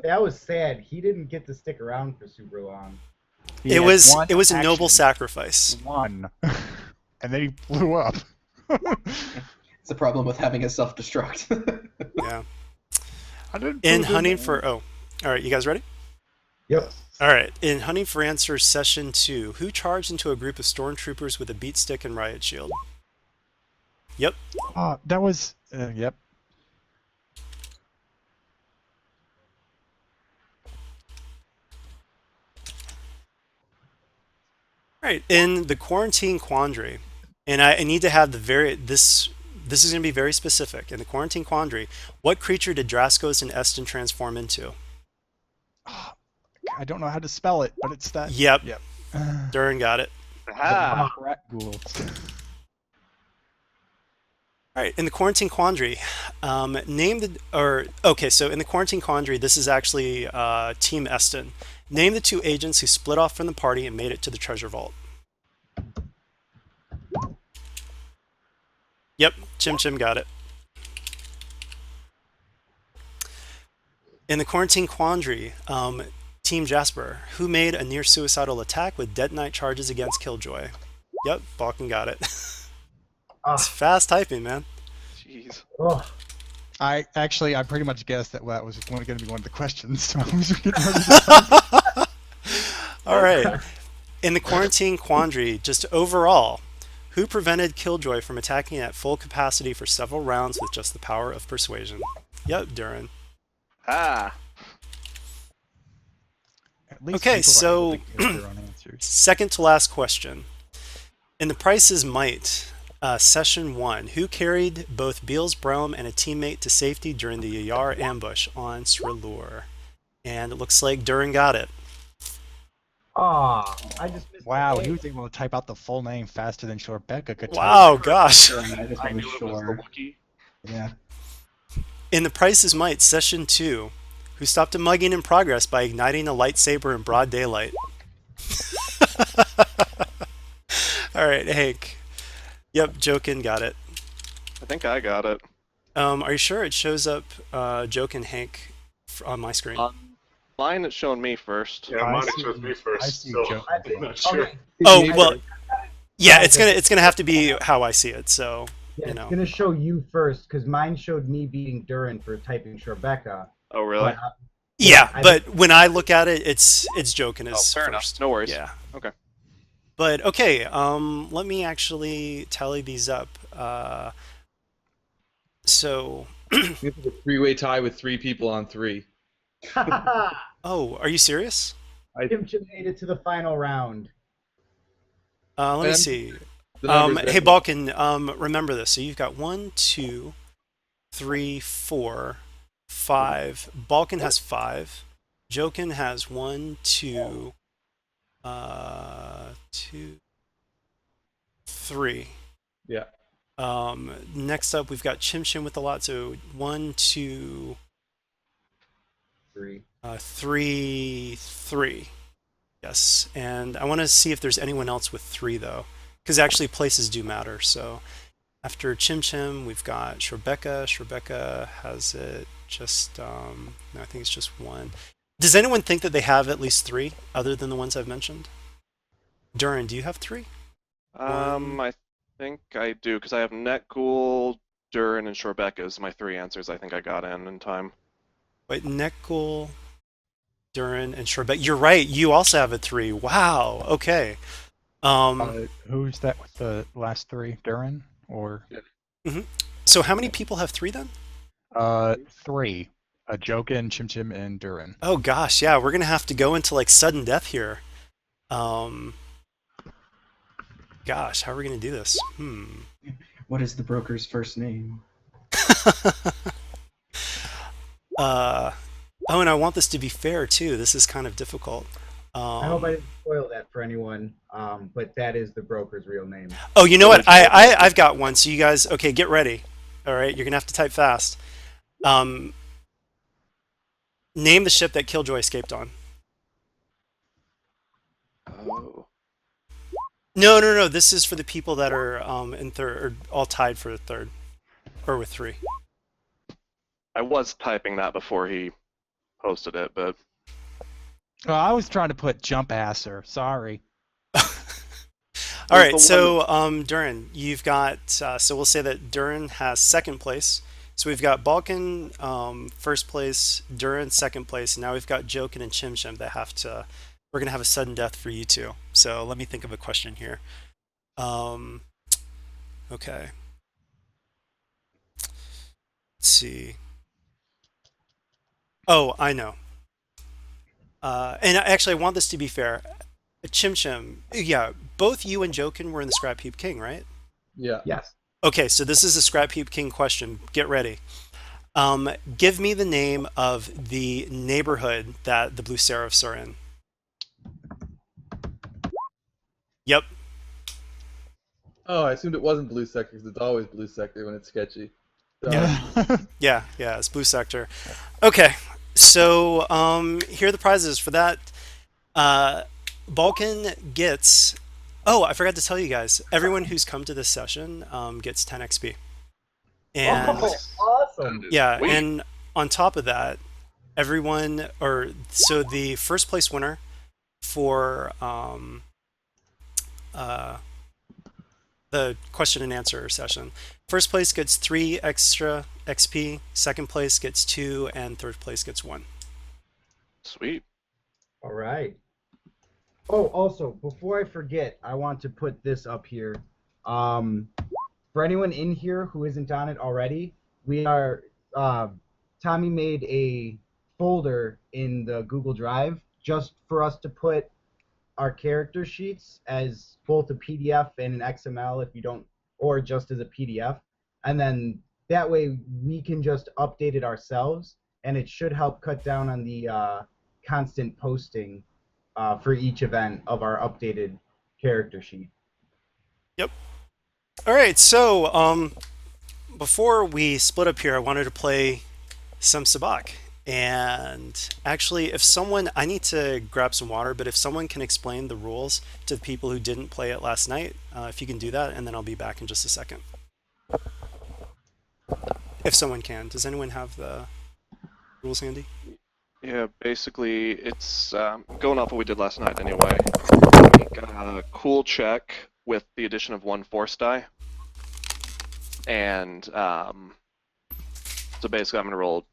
that was sad. He didn't get to stick around for super long. He It had was one a noble action. sacrifice. One. And then he blew up. It's the problem with having a self-destruct. Yeah. I didn't In put it Hunting there. for all right, you guys ready? Yep. All right. In Hunting for Answers, Session 2, who charged into a group of stormtroopers with a beat stick and riot shield? Yep. That was. Yep. All right. In the Quarantine Quandary, and I need to have this is going to be very specific. In the Quarantine Quandary, what creature did Draskos and Eston transform into? I don't know how to spell it, but it's that. Yep. Yep. Durin got it. Ah, Rat ghouls. All right, in the Quarantine Quandary, so in the Quarantine Quandary, this is actually Team Eston. Name the two agents who split off from the party and made it to the treasure vault. Yep, Chim Chim got it. In the Quarantine Quandary, Team Jasper, who made a near suicidal attack with detonite charges against Killjoy. Yep, Balkan got it. It's fast typing, man. jeez. Oh, I pretty much guessed that was going to be one of the questions. So I was getting ready to All right. In the Quarantine Quandary, just overall, who prevented Killjoy from attacking at full capacity for several rounds with just the power of persuasion? Yep, Durin. Ah, At least Okay, people are so- able to give their own answers. Second to last question. In The Price is Might, Session 1, who carried both Beals Brome and a teammate to safety during the Yayar ambush on Srelur? And it looks like Durin got it. I just missed Wow, the he A. was able to type out the full name faster than Shorebecca could. type. Wow, gosh. I just I wasn't knew it was the sure. Wookiee. Yeah. In The Price is Might, Session 2, who stopped a mugging in progress by igniting a lightsaber in broad daylight? All right, Hank. Yep, Jokin got it. I think I got it. Are you sure it shows up Jokin Hank on my screen? On mine, it's showing me first. Yeah, I mine see- shows me I first, see so Joe. I'm not sure. Okay. Oh, well, yeah, it's gonna have to be how I see it. So Yeah, you it's know. gonna show you first because mine showed me beating Durin for typing Shorebecca. Oh, really? But, Yeah, I- but when I look at it, it's Jokin Oh, as fair enough. first. No worries. Yeah. Okay. But okay, let me actually tally these up. So, This is a three-way tie with three people on three. oh, are you serious? Kim made it to the final round. Let me And see. The numbers Hey, that- Balkan, remember this. So you've got 1, 2, 3, 4, 5. Balkan has 5. Jokin has 1, 2, 2, 3. Yeah. Next up, we've got Chim Chim with a lot. So 1, 2, 3. 3, 3. Yes. And I want to see if there's anyone else with 3, though. Because actually, places do matter. So after Chim Chim, we've got Shorebecca. Shorebecca has it just, no, I think it's just 1. Does anyone think that they have at least 3 other than the ones I've mentioned? Durin, do you have 3? I think I do because I have Netghoul, Durin, and Shorebecca as my 3 answers. I think I got in time. Wait, Nekgul, Durin, and Shorebecca. You're right. You also have a 3. Wow. Okay. Who's that with the last 3? Durin or So how many people have 3 then? 3? Jokin, Chim Chim, and Durin. Oh gosh, yeah, we're gonna have to go into like sudden death here. Gosh, how are we gonna do this? What is the broker's first name? Oh, and I want this to be fair too. This is kind of difficult. I hope I didn't spoil that for anyone, but that is the broker's real name. Oh, you know what? I've got one. So you guys, okay, get ready. All right, you're gonna have to type fast. Name the ship that Killjoy escaped on. Oh. No. This is for the people that are in third, or all tied for third, or with 3. I was typing that before he posted it, but Oh, I was trying to put jump asser. Sorry. All right, the so Durin, you've got. So we'll say that Durin has second place. So we've got Balkan first place, Durin second place. And now we've got Jokin and Chim Chim that have to. We're gonna have a sudden death for you two. So let me think of a question here. Okay. Let's see. Oh, I know. And actually, I want this to be fair. Chim Chim, yeah, both you and Jokin were in the Scrap Heap King, right? Yeah. Yes. Okay, so this is a Scrap Heap King question. Get ready. Give me the name of the neighborhood that the Blue Seraphs are in. Yep. Oh, I assumed it wasn't blue sector because it's always blue sector when it's sketchy. Yeah, it's Blue Sector. Okay, so here are the prizes for that. Balkan gets. Oh, I forgot to tell you guys. Everyone who's come to this session gets 10 XP. And Oh, awesome. yeah, Sweet. and on top of that, everyone, or so the first place winner for the question and answer session. First place gets 3 extra XP, second place gets 2, and third place gets 1. sweet. All right. Oh, also, before I forget, I want to put this up here. For anyone in here who isn't on it already, we are. Tommy made a folder in the Google Drive just for us to put our character sheets as both a PDF and an XML if you don't, or just as a PDF. And then that way we can just update it ourselves, and it should help cut down on the constant posting for each event of our updated character sheet. Yep. All right, so before we split up here, I wanted to play some Sabak. And actually, if someone, I need to grab some water, but if someone can explain the rules to the people who didn't play it last night, if you can do that, and then I'll be back in just a second. If someone can. Does anyone have the rules handy? Yeah, basically, it's going off what we did last night anyway. Got a cool check with the addition of 1 force die. And so basically, I'm going to roll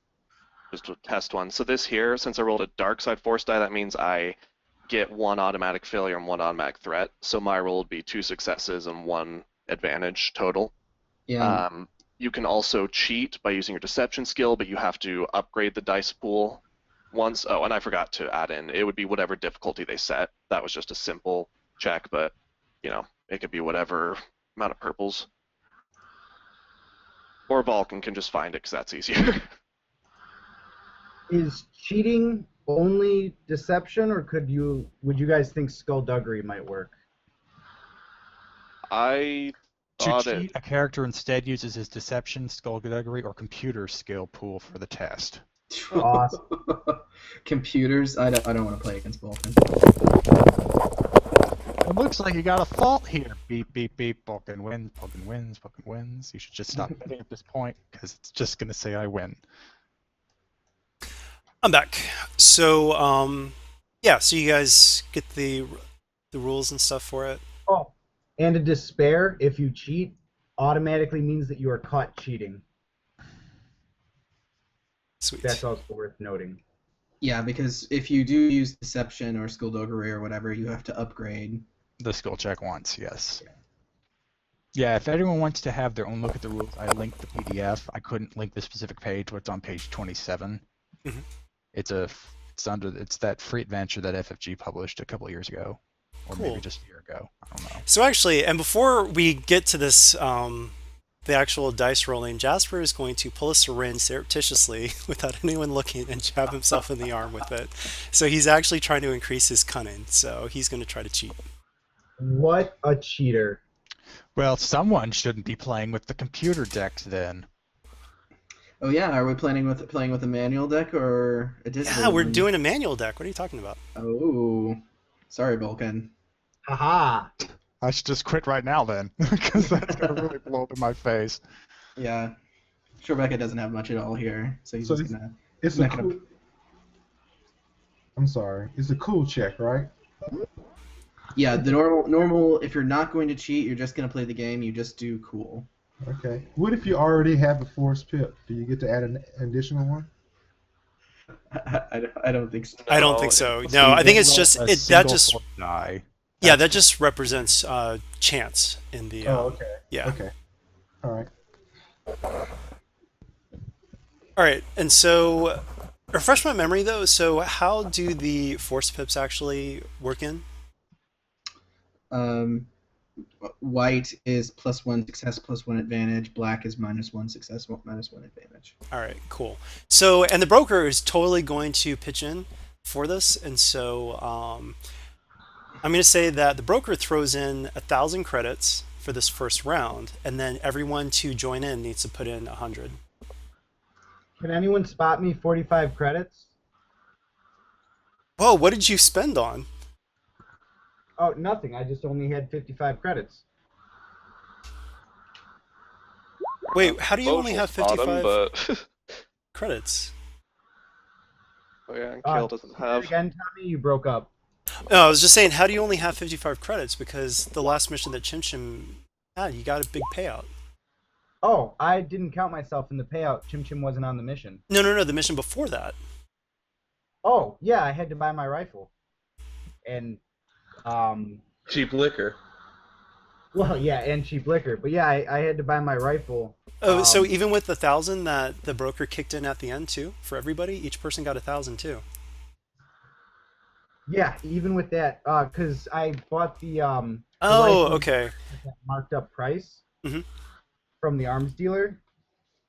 just a test one. So this here, since I rolled a dark side force die, that means I get 1 automatic failure and 1 automatic threat. So my roll would be 2 successes and 1 advantage total. Yeah. You can also cheat by using your deception skill, but you have to upgrade the dice pool once. Oh, and I forgot to add in, it would be whatever difficulty they set. That was just a simple check, but, you know, it could be whatever amount of purples. Or Balkan can just find it, because that's easier. Is cheating only deception, or would you guys think skullduggery might work? I To thought cheat, a character instead uses his deception, skullduggery, or computer skill pool for the test. Awesome. Computers. I don't want to play against Balkan. It looks like you got a fault here. Beep, beep, beep. Balkan wins, Balkan wins, Balkan wins. You should just stop betting at this point, because it's just going to say I win. I'm back. So, yeah, so you guys get the rules and stuff for it? Oh, and a despair, if you cheat, automatically means that you are caught cheating. Sweet. That's also worth noting. Yeah, because if you do use deception or skullduggery or whatever, you have to upgrade. The skill check once, yes. Yeah, if anyone wants to have their own look at the rules, I linked the PDF. I couldn't link the specific page, but it's on page 27. Mhm. It's that free adventure that FFG published a couple of years ago, or Cool. maybe just a year ago. I don't know. So actually, and before we get to this, the actual dice rolling, Jasper is going to pull a syringe surreptitiously without anyone looking and jab himself in the arm with it. So he's actually trying to increase his cunning. So he's going to try to cheat. What a cheater. Well, someone shouldn't be playing with the computer decks then. Oh yeah, are we playing with a manual deck or a digital? Yeah, we're one? doing a manual deck. What are you talking about? Oh, sorry, Vulcan. Haha. I should just quit right now then, because that's gonna really blow up in my face. Yeah, sure. Becca doesn't have much at all here, so he's So just gonna. It's Not a gonna- cool. I'm sorry. It's a cool check, right? Yeah, the normal. If you're not going to cheat, you're just gonna play the game. You just do cool. Okay. What if you already have a force pip? Do you get to add an additional one? I don't think so. I don't think so. No, I think it's just A it. That single just force die. yeah, that just represents chance in the. Oh, okay. Yeah. Okay. All right. All right, and so refresh my memory though. So how do the force pips actually work in? Um, white is +1 success, +1 advantage. Black is -1 success, -1 advantage. All right, cool. So, and the broker is totally going to pitch in for this, and so I'm going to say that the broker throws in 1,000 credits for this first round, and then everyone to join in needs to put in 100. Can anyone spot me 45 credits? Whoa, what did you spend on? Oh, nothing. I just only had 55 credits. Wait, how do you only have Both spot 'em, 55 but credits? oh yeah, and Kale doesn't Say have. it again, Tommy, you broke up. No, I was just saying, how do you only have 55 credits? Because the last mission that Chim Chim had, you got a big payout. Oh, I didn't count myself in the payout. Chim Chim wasn't on the mission. No, the mission before that. Oh, yeah, I had to buy my rifle. And, Cheap liquor. well, yeah, and cheap liquor. But yeah, I had to buy my rifle. Oh, so even with the 1,000 that the broker kicked in at the end too, for everybody, each person got 1,000 too. Yeah, even with that, because I bought the Oh, rifle okay. at that marked up price Mhm. from the arms dealer,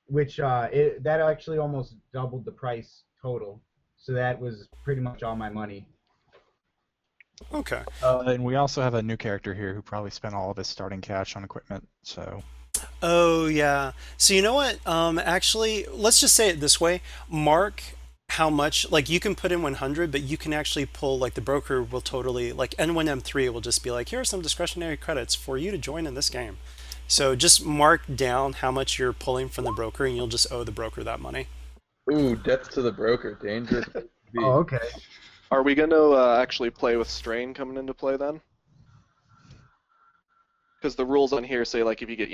which that actually almost doubled the price total. So that was pretty much all my money. Okay. And we also have a new character here who probably spent all of his starting cash on equipment. So Oh, yeah. So you know what? Actually, let's just say it this way. Mark how much, like you can put in 100, but you can actually pull, like the broker will totally, like N1M3 will just be like, here are some discretionary credits for you to join in this game. So just mark down how much you're pulling from the broker and you'll just owe the broker that money. Ooh, death to the broker. Dangerous. place to be. Oh, okay. Are we going to actually play with strain coming into play then? Because the rules on here say like if you get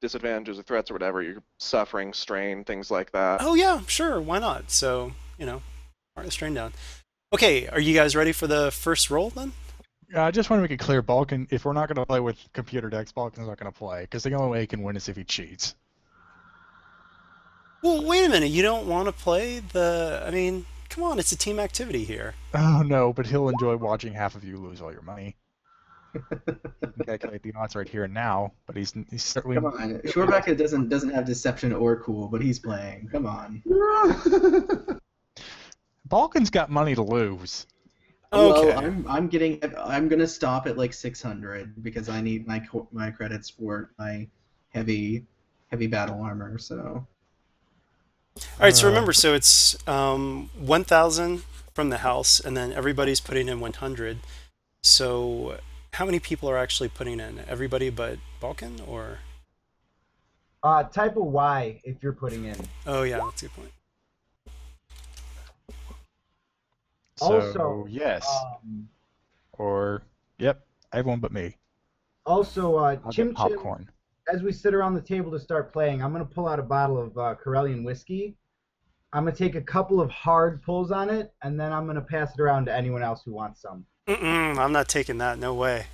disadvantages or threats or whatever, you're suffering strain, things like that. Oh yeah, sure, why not? So, mark the strain down. Okay, are you guys ready for the first roll then? I just want to make it clear, Balkan, if we're not going to play with computer decks, Balkan's not going to play, because the only way he can win is if he cheats. Well, wait a minute, you don't want to play come on, it's a team activity here. Oh no, but he'll enjoy watching half of you lose all your money. He can calculate the odds right here and now, but he's certainly. Come on, Shorebecca doesn't have deception or cool, but he's playing. Come on. Balkan's got money to lose. Okay. Well, I'm gonna stop at like 600 because I need my credits for my heavy battle armor. So. All right, so remember, so it's 1,000 from the house, and then everybody's putting in 100. So how many people are actually putting in? Everybody but Balkan, or? Type of Y if you're putting in. Oh yeah, that's a good point. So, Also, yes. Or, yep, everyone but me. Also, I'll Chim get Chim, popcorn. as we sit around the table to start playing, I'm going to pull out a bottle of Corellian whiskey. I'm going to take a couple of hard pulls on it, and then I'm going to pass it around to anyone else who wants some. I'm not taking that. No way.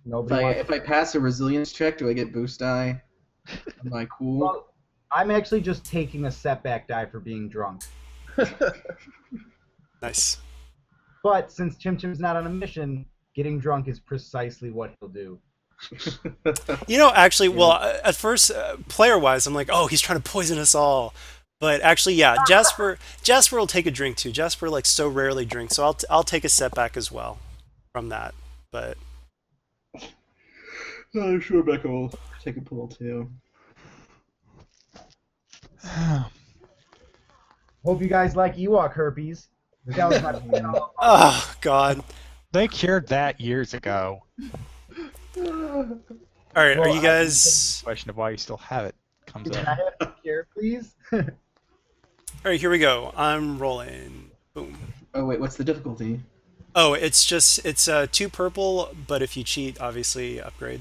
Nobody wants If I pass a resilience check, do I get boost die? Am I cool? Well, I'm actually just taking a setback die for being drunk. Nice. But since Chim Chim's not on a mission, getting drunk is precisely what he'll do. Actually, well, at first, player-wise, I'm like, oh, he's trying to poison us all. But actually, yeah, Jasper will take a drink too. Jasper so rarely drinks, so I'll take a setback as well from that. But I'm sure Becca will take a pull too. Hope you guys like Ewok herpes. That was my Oh God. They cured that years ago. All right, are Well, you guys? Question of why you still have it comes Can up. I have some care, please? All right, here we go. I'm rolling. Boom. Oh wait, what's the difficulty? Oh, it's 2 purple, but if you cheat, obviously upgrade.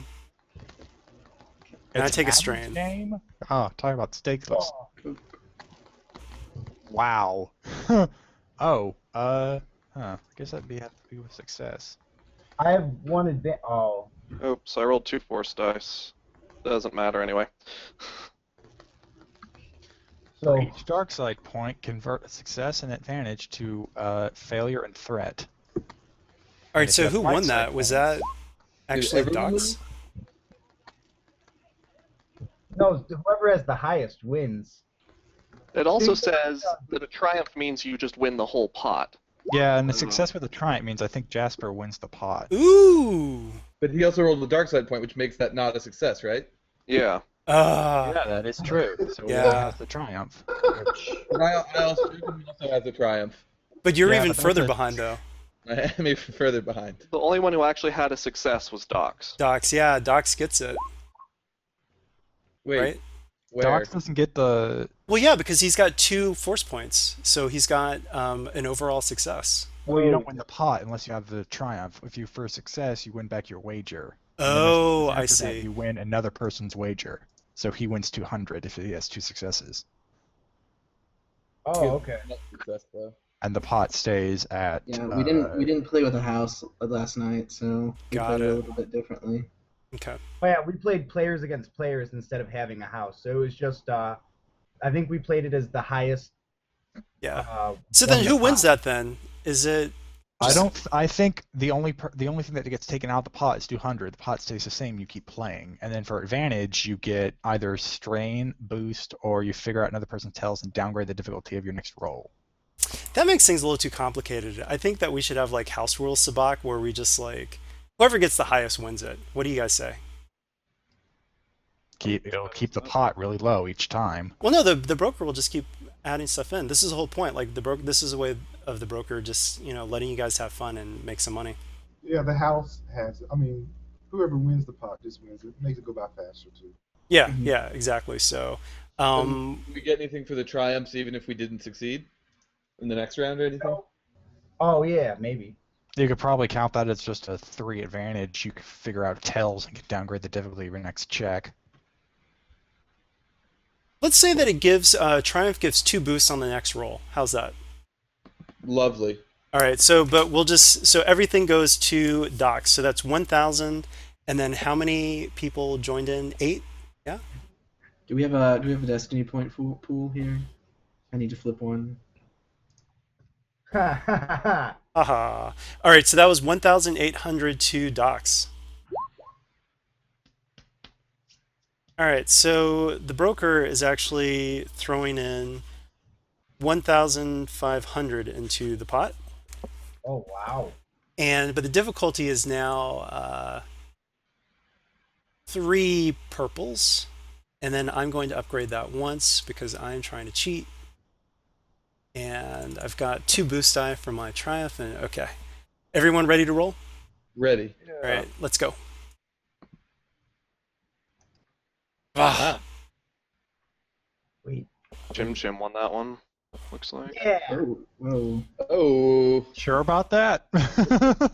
And I It's take a an strain. average game? Oh, talking about stakeless. Wow. Oh, I guess that'd have to be with success. I have one advantage. Oh, Oops, I rolled 2 force dice. Doesn't matter anyway. so For each dark side point, convert a success and advantage to failure and threat. All right, if you so have who light won side that? Was points- that actually everyone Docs? no, whoever has the highest wins. It also Think- says that a triumph means you just win the whole pot. Yeah, and the success with a triumph means I think Jasper wins the pot. Ooh. But he also rolled the dark side point, which makes that not a success, right? Yeah. Ah. Yeah, that is true. So Yeah. he has the triumph. But I also has a triumph. But you're Yeah, even but that's further a- behind though. I am even further behind. The only one who actually had a success was Docs. Docs, yeah, Docs gets it, Wait, right? where? Docs doesn't get the. Well, yeah, because he's got 2 force points, so he's got an overall success. Well, you don't win the pot unless you have the triumph. If you first success, you win back your wager. And then Oh, after I that, see. You win another person's wager. So he wins 200 if he has 2 successes. Oh, okay. Not success, though. And the pot stays at. Yeah, we didn't play with a house last night, so we Got played it. a little bit differently. Okay. Oh yeah, we played players against players instead of having a house. So it was just I think we played it as the highest. Yeah. So then, won the who wins pot. that then? Is it? I think the only thing that gets taken out of the pot is 200. The pot stays the same. You keep playing, and then for advantage, you get either strain, boost, or you figure out another person's tells and downgrade the difficulty of your next roll. That makes things a little too complicated. I think that we should have like house rules sabak where we just like whoever gets the highest wins it. What do you guys say? It'll keep the pot really low each time. Well, no, the broker will just keep adding stuff in. This is the whole point. Like this is a way of the broker just letting you guys have fun and make some money. Yeah, the house has. I mean, whoever wins the pot just wins it. Makes it go by faster too. Yeah, Mhm. yeah, exactly. So, Did we get anything for the triumphs even if we didn't succeed in the next round or anything? Oh yeah, maybe. You could probably count that as just a 3 advantage. You could figure out tells and could downgrade the difficulty of your next check. let's say that it gives Triumph gives 2 boosts on the next roll. How's that? Lovely. All right. So, but so everything goes to Docs. So that's 1,000, and then how many people joined in? 8. Do we have a destiny point pool here? I need to flip one. Haha. All right. So that was 1,800 to Docs. All right. So the broker is actually throwing in 1,500 into the pot. Oh wow. But the difficulty is now 3 purples, and then I'm going to upgrade that once because I'm trying to cheat. And I've got 2 boost die for my triumph. And okay, everyone ready to roll? Ready. All right, let's go. Ah, Wait. Jim won that one, looks like. Yeah. Oh, whoa. oh. Sure about that?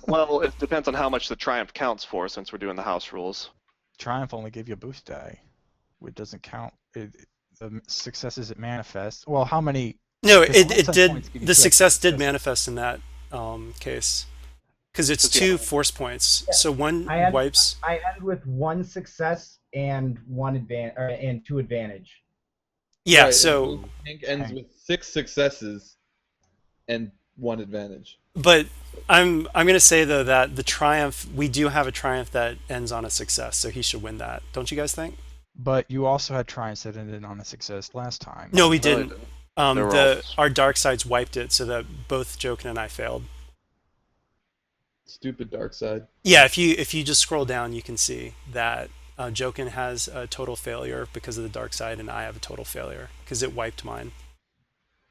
Well, it depends on how much the triumph counts for since we're doing the house rules. Triumph only give you a boost die. It doesn't count. The successes it manifests. Well, how many? No, Because it the lifetime did. points give you The 2 success did successes. manifest in that case because it's Just, yeah. 2 force points. So one I had- wipes. I end with 1 success and 1 and 2 advantage. Yeah. Right, So, Hank ends with 6 successes and 1 advantage. but I'm gonna say though that the triumph, we do have a triumph that ends on a success, so he should win that. Don't you guys think? But you also had triumphs that ended on a success last time. No, we No, it didn't. didn't. They were all- Our dark sides wiped it so that both Joken and I failed. Stupid dark side. Yeah, if you just scroll down, you can see that Jokin has a total failure because of the dark side, and I have a total failure because it wiped mine.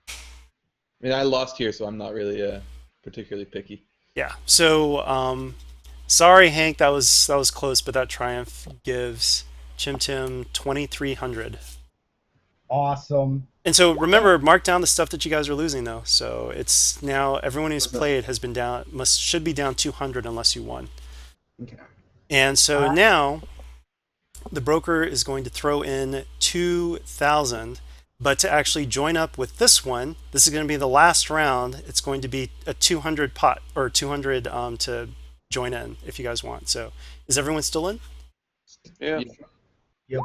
I mean, I lost here, so I'm not really particularly picky. Yeah. So sorry, Hank, that was close, but that triumph gives Chim Chim 2,300. Awesome. And so remember, mark down the stuff that you guys are losing though. So it's now everyone who's played has been down should be down 200 unless you won. Okay. And so now the broker is going to throw in 2,000, but to actually join up with this one, this is going to be the last round. It's going to be a 200 pot or 200 to join in if you guys want. So is everyone still in? Yeah. Yep.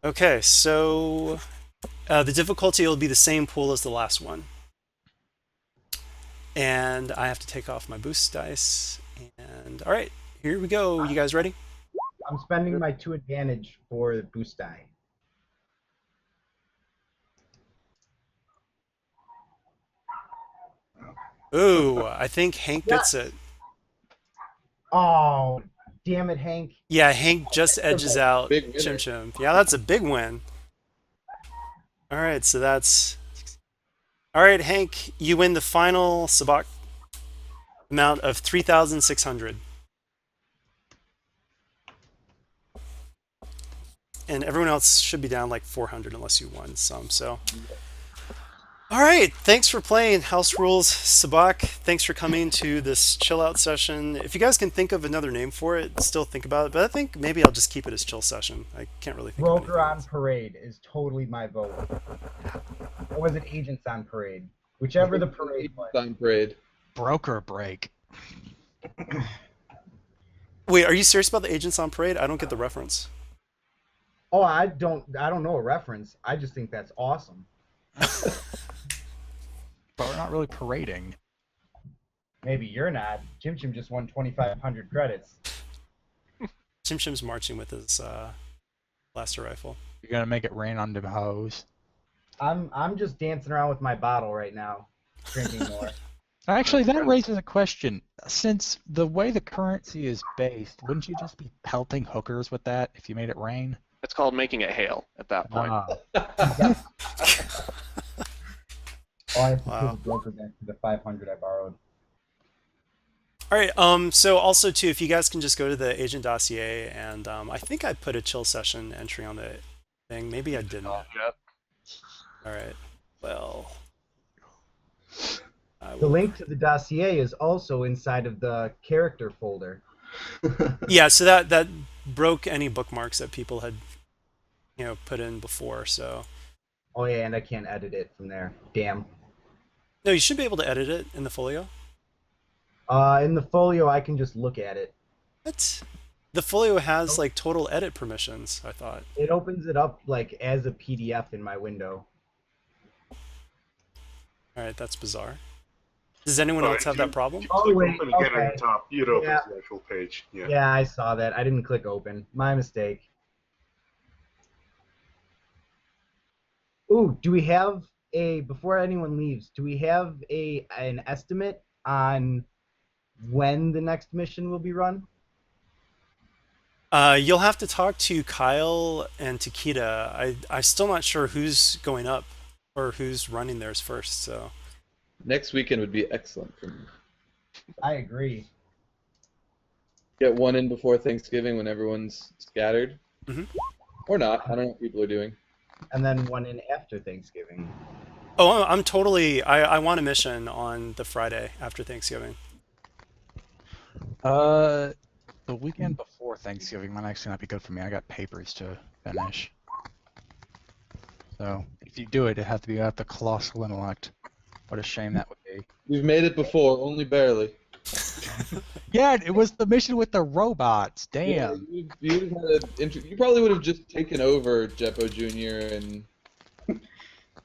Okay, so the difficulty will be the same pool as the last one. And I have to take off my boost dice. And all right, here we go. You guys ready? I'm spending my 2 advantage for the boost die. Ooh, I think Hank gets it. Oh, damn it, Hank. Yeah, Hank just edges out Big winner. Chim Chim. Yeah, that's a big win. All right, so that's... All right, Hank, you win the final Sabak amount of 3,600. And everyone else should be down like 400 unless you won some, so... All right, thanks for playing House Rules Sabak. Thanks for coming to this chill out session. If you guys can think of another name for it, still think about it. But I think maybe I'll just keep it as chill session. I can't really think of Broker anything on else. Parade is totally my vote. Or was it Agents on Parade? Whichever the parade was. Time parade. Broker break. Wait, are you serious about the Agents on Parade? I don't get the reference. Oh, I don't know a reference. I just think that's awesome. But we're not really parading. Maybe you're not. Chim Chim just won 2,500 credits. Chim Chim's marching with his blaster rifle. You're gonna make it rain on the hose. I'm just dancing around with my bottle right now, drinking more. Actually, that raises a question. Since the way the currency is based, wouldn't you just be pelting hookers with that if you made it rain? It's called making it hail at that point. Oh, I have to Wow. put the broker back to the 500 I borrowed. All right. So also too, if you guys can just go to the agent dossier, and I think I put a chill session entry on the thing. Maybe I didn't. All Yep. right. Well, I The will. link to the dossier is also inside of the character folder. Yeah. So that broke any bookmarks that people had, put in before. So Oh yeah, and I can't edit it from there. Damn. no, you should be able to edit it in the folio. In the folio, I can just look at it. What? The folio has like total edit permissions, I thought. It opens it up like as a PDF in my window. All right, that's bizarre. Does anyone else have that problem? You Oh, click wait, open again okay. at the top, you'd open Yeah. the actual page. Yeah. Yeah, I saw that. I didn't click open. My mistake. Ooh, do we have before anyone leaves, do we have an estimate on when the next mission will be run? You'll have to talk to Kyle and Takeda. I'm still not sure who's going up or who's running theirs first. So Next weekend would be excellent for me. I agree. Get one in before Thanksgiving when everyone's scattered. Mhm. Or not. I don't know what people are doing. And then one in after Thanksgiving. oh, I'm totally. I want a mission on the Friday after Thanksgiving. The weekend before Thanksgiving might actually not be good for me. I got papers to finish. So if you do it, it has to be at the Colossal Intellect. What a shame that would be. We've made it before, only barely. Yeah, it was the mission with the robots. Damn. You probably would have just taken over Jeppo Jr. and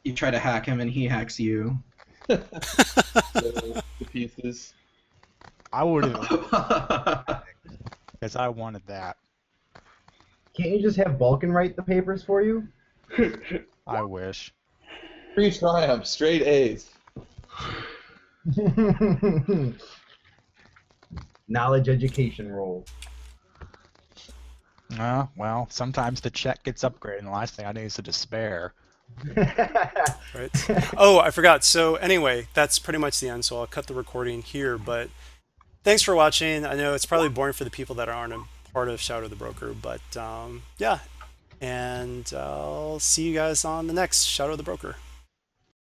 You try to hack him and he hacks you. the pieces. I would have, because I wanted that. Can't you just have Vulcan write the papers for you? I wish. Free triumph, straight A's. knowledge education roll. Well, sometimes the check gets upgraded, and the last thing I need is a despair. Right. Oh, I forgot. So anyway, that's pretty much the end. So I'll cut the recording here. But thanks for watching. I know it's probably boring for the people that aren't a part of Shadow the Broker, but yeah. And I'll see you guys on the next Shadow the Broker.